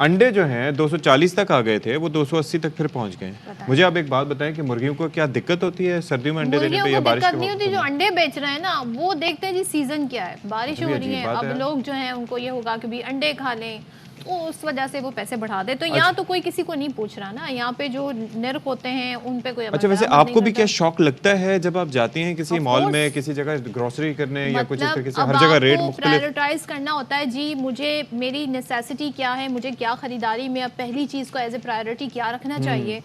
انڈے جو ہیں 240 تک آ گئے تھے، وہ 280 تک پھر پہنچ گئے. مجھے آپ ایک بات بتائیں کہ مرغیوں کو کیا دقت ہوتی ہے سردیوں میں انڈے دینے پہ یا بارش دقت نہیں ہوتی؟ جو انڈے بیچ رہے ہیں نا وہ دیکھتے ہیں جی سیزن کیا ہے، بارش ہو رہی ہے، اب لوگ جو ہیں ان کو یہ ہوگا کہ بھی انڈے کھا لیں، تو اس وجہ سے وہ پیسے بڑھا دے. تو یہاں تو کوئی کسی کو نہیں پوچھ رہا نا، یہاں پہ جو نرخ ہوتے ہیں ان پہ کوئی. اچھا ویسے آپ کو بھی کیا شوق لگتا ہے جب آپ جاتے ہیں کسی مال میں کسی جگہ گروسری کرنے یا کچھ اس طرح سے، ہر جگہ ریٹ مختلف پرائیورٹائز کرنا ہوتا ہے جی مجھے میری نیسیسٹی کیا ہے، مجھے کیا خریداری میں اب پہلی چیز کو ایز اے پرائیورٹی کیا رکھنا چاہیے.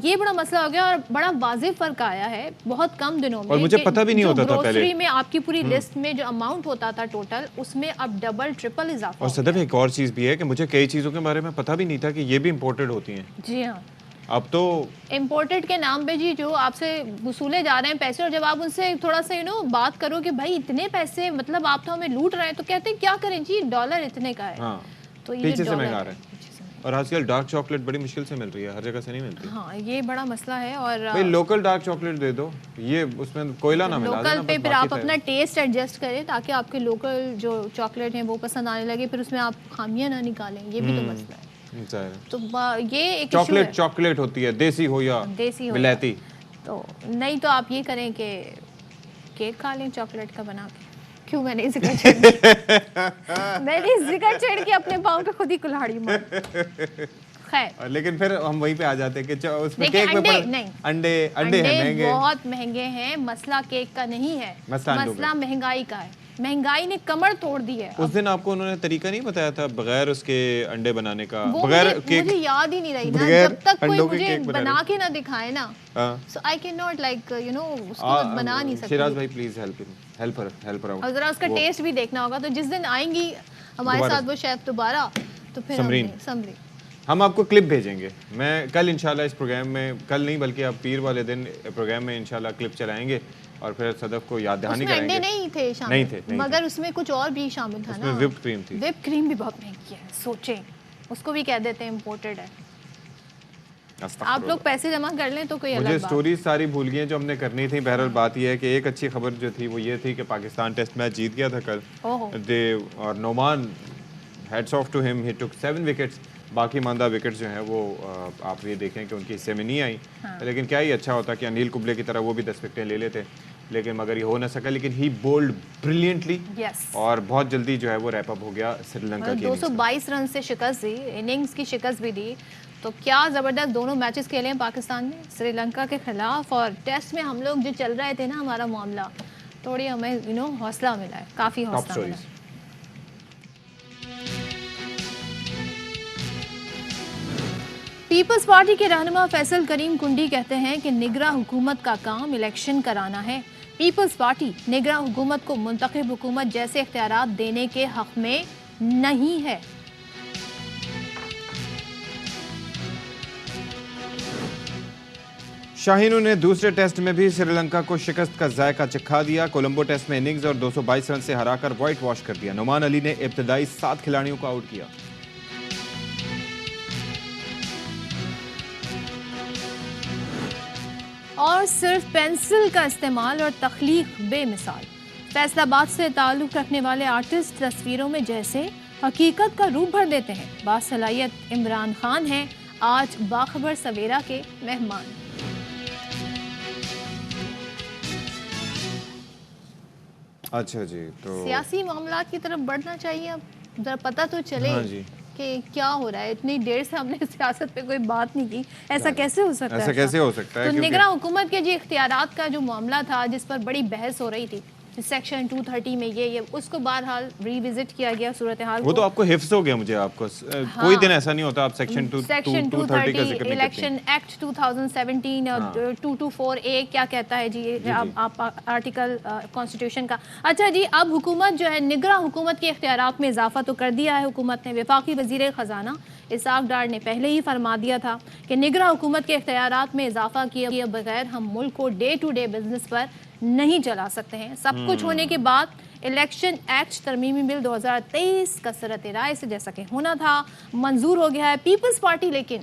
یہ بڑا مسئلہ ہو گیا اور بڑا واضح فرق آیا ہے بہت کم دنوں میں. اور مجھے پتہ بھی نہیں ہوتا تھا پہلے، گروسری میں آپ کی پوری لسٹ میں جو اماؤنٹ ہوتا تھا ٹوٹل، اس میں اب ڈبل ٹرپل اضافہ. اور صدف ایک اور چیز بھی ہے کہ مجھے کئی چیزوں کے بارے میں پتہ بھی نہیں تھا کہ یہ بھی امپورٹڈ ہوتی ہیں. جی ہاں، اب تو امپورٹڈ کے نام پہ جی جو آپ سے وصولے جا رہے ہیں پیسے، اور جب آپ ان سے تھوڑا سا بات کرو کہ بھائی اتنے پیسے مطلب آپ تو ہمیں لوٹ رہے ہیں، تو کہتے ہیں کیا کریں جی ڈالر اتنے کا ہے. ہاں تو یہ پیچھے سے مہنگا رہا ہے. اور آج کل ڈارک چاکلیٹ بڑی مشکل سے مل رہی ہے، ہر جگہ سے نہیں ملتی. ہاں یہ بڑا مسئلہ ہے. اور بھائی لوکل ڈارک چاکلیٹ دے دو، یہ اس میں کوئلہ نہ ملا لوکل پہ پھر آپ اپنا ٹیسٹ ایڈجسٹ کریں تاکہ آپ کے لوکل جو چاکلیٹ ہیں وہ پسند آنے لگے، پھر اس میں آپ خامیاں نہ نکالیں. یہ بھی تو مسئلہ ہے. تو یہ ایک چاکلیٹ چاکلیٹ ہوتی ہے، دیسی ہو یا ولایتی. تو نہیں تو آپ یہ کریں کہ کیک کھا لیں چاکلیٹ کا بنا کے. کیوں میں نے ذکر چھیڑ میں نے ذکر چھیڑ کے اپنے پاؤں پہ خود ہی کلہاڑی مار. خیر لیکن پھر ہم وہیں پہ آ جاتے ہیں کہ اس میں دیکھیں کیک انڈے نہیں، انڈے ہیں مہنگے، بہت مہنگے ہیں. مسئلہ کیک کا نہیں ہے، مسئلہ مہنگائی کا ہے. مہنگائی نے کمر توڑ دی ہے. اس دن آپ کو انہوں نے طریقہ نہیں بتایا تھا بغیر اس کے انڈے بنانے کا؟ بغیر کیک مجھے یاد ہی نہیں رہی نا، جب تک کوئی مجھے بنا کے نہ دکھائے نا، so I cannot like اس کو بنا نہیں سکتی. شیراز بھائی پلیز ہیلپ her out. اور ذرا اس کا ٹیسٹ بھی دیکھنا ہوگا. تو جس دن آئیں گی ہمارے ساتھ وہ شیف دوبارہ، تو پھر سمرین ہم آپ کو کلپ بھیجیں گے. میں کل انشاءاللہ اس پروگرام میں، کل نہیں بلکہ اب پیر والے دن پروگرام میں انشاءاللہ کلپ چلائیں گے اور پھر صدف کو یاد دہانی کریں گے. نہیں تھے شامل، مگر اس میں کچھ اور بھی شامل تھا نا. وپڈ کریم تھی. وپڈ کریم بھی بہت مہنگی ہے، سوچیں اس کو بھی کہہ دیتے ہیں امپورٹڈ ہے. آپ لوگ پیسے جمع کر لیں تو کوئی الگ بات. مجھے سٹوریز ساری بھول گئی ہیں جو ہم نے کرنی تھی. بہرحال بات یہ ہے کہ ایک اچھی خبر جو تھی وہ یہ تھی کہ پاکستان ٹیسٹ میچ جیت گیا تھا کل. اور نعمان ہیڈس آف ٹو ہم، ہی ٹک 7 وکٹس. باقی ماندہ وکٹس جو ہیں وہ آپ یہ دیکھیں کہ ان کے حصے میں نہیں آئیں. لیکن کیا ہی اچھا ہوتا کہ انیل کمبلے کی طرح وہ بھی 10 وکٹیں لے لیتے، لیکن مگر یہ ہو نہ سکا. لیکن ہی بولڈ بریلینٹلی اور بہت جلدی جو ہے وہ ریپ اپ ہو گیا سری لنکا کی 222 رن سے شکست دی، اننگز کی شکست بھی دی. تو کیا زبردست دونوں میچز کھیلے ہیں پاکستان نے سری لنکا کے خلاف. اور ٹیسٹ میں ہم لوگ جو چل رہے تھے نا ہمارا معاملہ، تھوڑی ہمیں حوصلہ ملا ہے، کافی حوصلہ ملا ہے. پیپلز پارٹی کے رہنما فیصل کریم کنڈی کہتے ہیں کہ نگراں حکومت کا کام الیکشن کرانا ہے. پیپلز پارٹی نگراں حکومت کو منتخب حکومت جیسے اختیارات دینے کے حق میں نہیں ہے. شاہینوں نے دوسرے ٹیسٹ میں بھی سری لنکا کو شکست کا ذائقہ چکھا دیا. کولمبو ٹیسٹ میں اننگز اور 222 رن سے ہرا کر وائٹ واش کر دیا. نعمان علی نے ابتدائی 7 کھلاڑیوں کو آؤٹ کیا. اور صرف پینسل کا استعمال اور تخلیق بے مثال. فیصل آباد سے تعلق رکھنے والے آرٹسٹ تصویروں میں جیسے حقیقت کا روپ بھر دیتے ہیں. باصلاحیت عمران خان ہیں آج باخبر سویرا کے مہمان. اچھا جی، تو سیاسی معاملات کی طرف بڑھنا چاہیے. اب ذرا پتہ تو چلے کہ کیا ہو رہا ہے. اتنی دیر سے ہم نے سیاست پہ کوئی بات نہیں کی. ایسا کیسے ہو سکتا ہے؟ تو نگراں حکومت کے جی اختیارات کا جو معاملہ تھا جس پر بڑی بحث ہو رہی تھی، سیکشن 230 میں یہ اس کو بہرحال ری وزٹ کیا گیا صورتحال کو. وہ تو آپ کو حفظ ہو گیا. مجھے آپ کو کوئی دن ایسا نہیں ہوتا آپ سیکشن 230 کا ذکر نہیں کرتے. الیکشن ایکٹ 2017 اور 224A کیا کہتا ہے جی آپ آرٹیکل کانسٹیٹیوشن کا. اچھا جی، اب حکومت جو ہے نگراں حکومت کے اختیارات میں اضافہ تو کر دیا ہے حکومت نے. وفاقی وزیر خزانہ اسحاق ڈار نے پہلے ہی فرما دیا تھا کہ نگراں حکومت کے اختیارات میں اضافہ کیے بغیر ہم ملک کو ڈے ٹو ڈے بزنس پر نہیں چلا سکتے ہیں. سب کچھ ہونے کے بعد الیکشن ایکٹ ترمیمی بل 2023 کثرت رائے سے جیسا کہ ہونا تھا منظور ہو گیا ہے. پیپلز پارٹی لیکن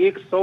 100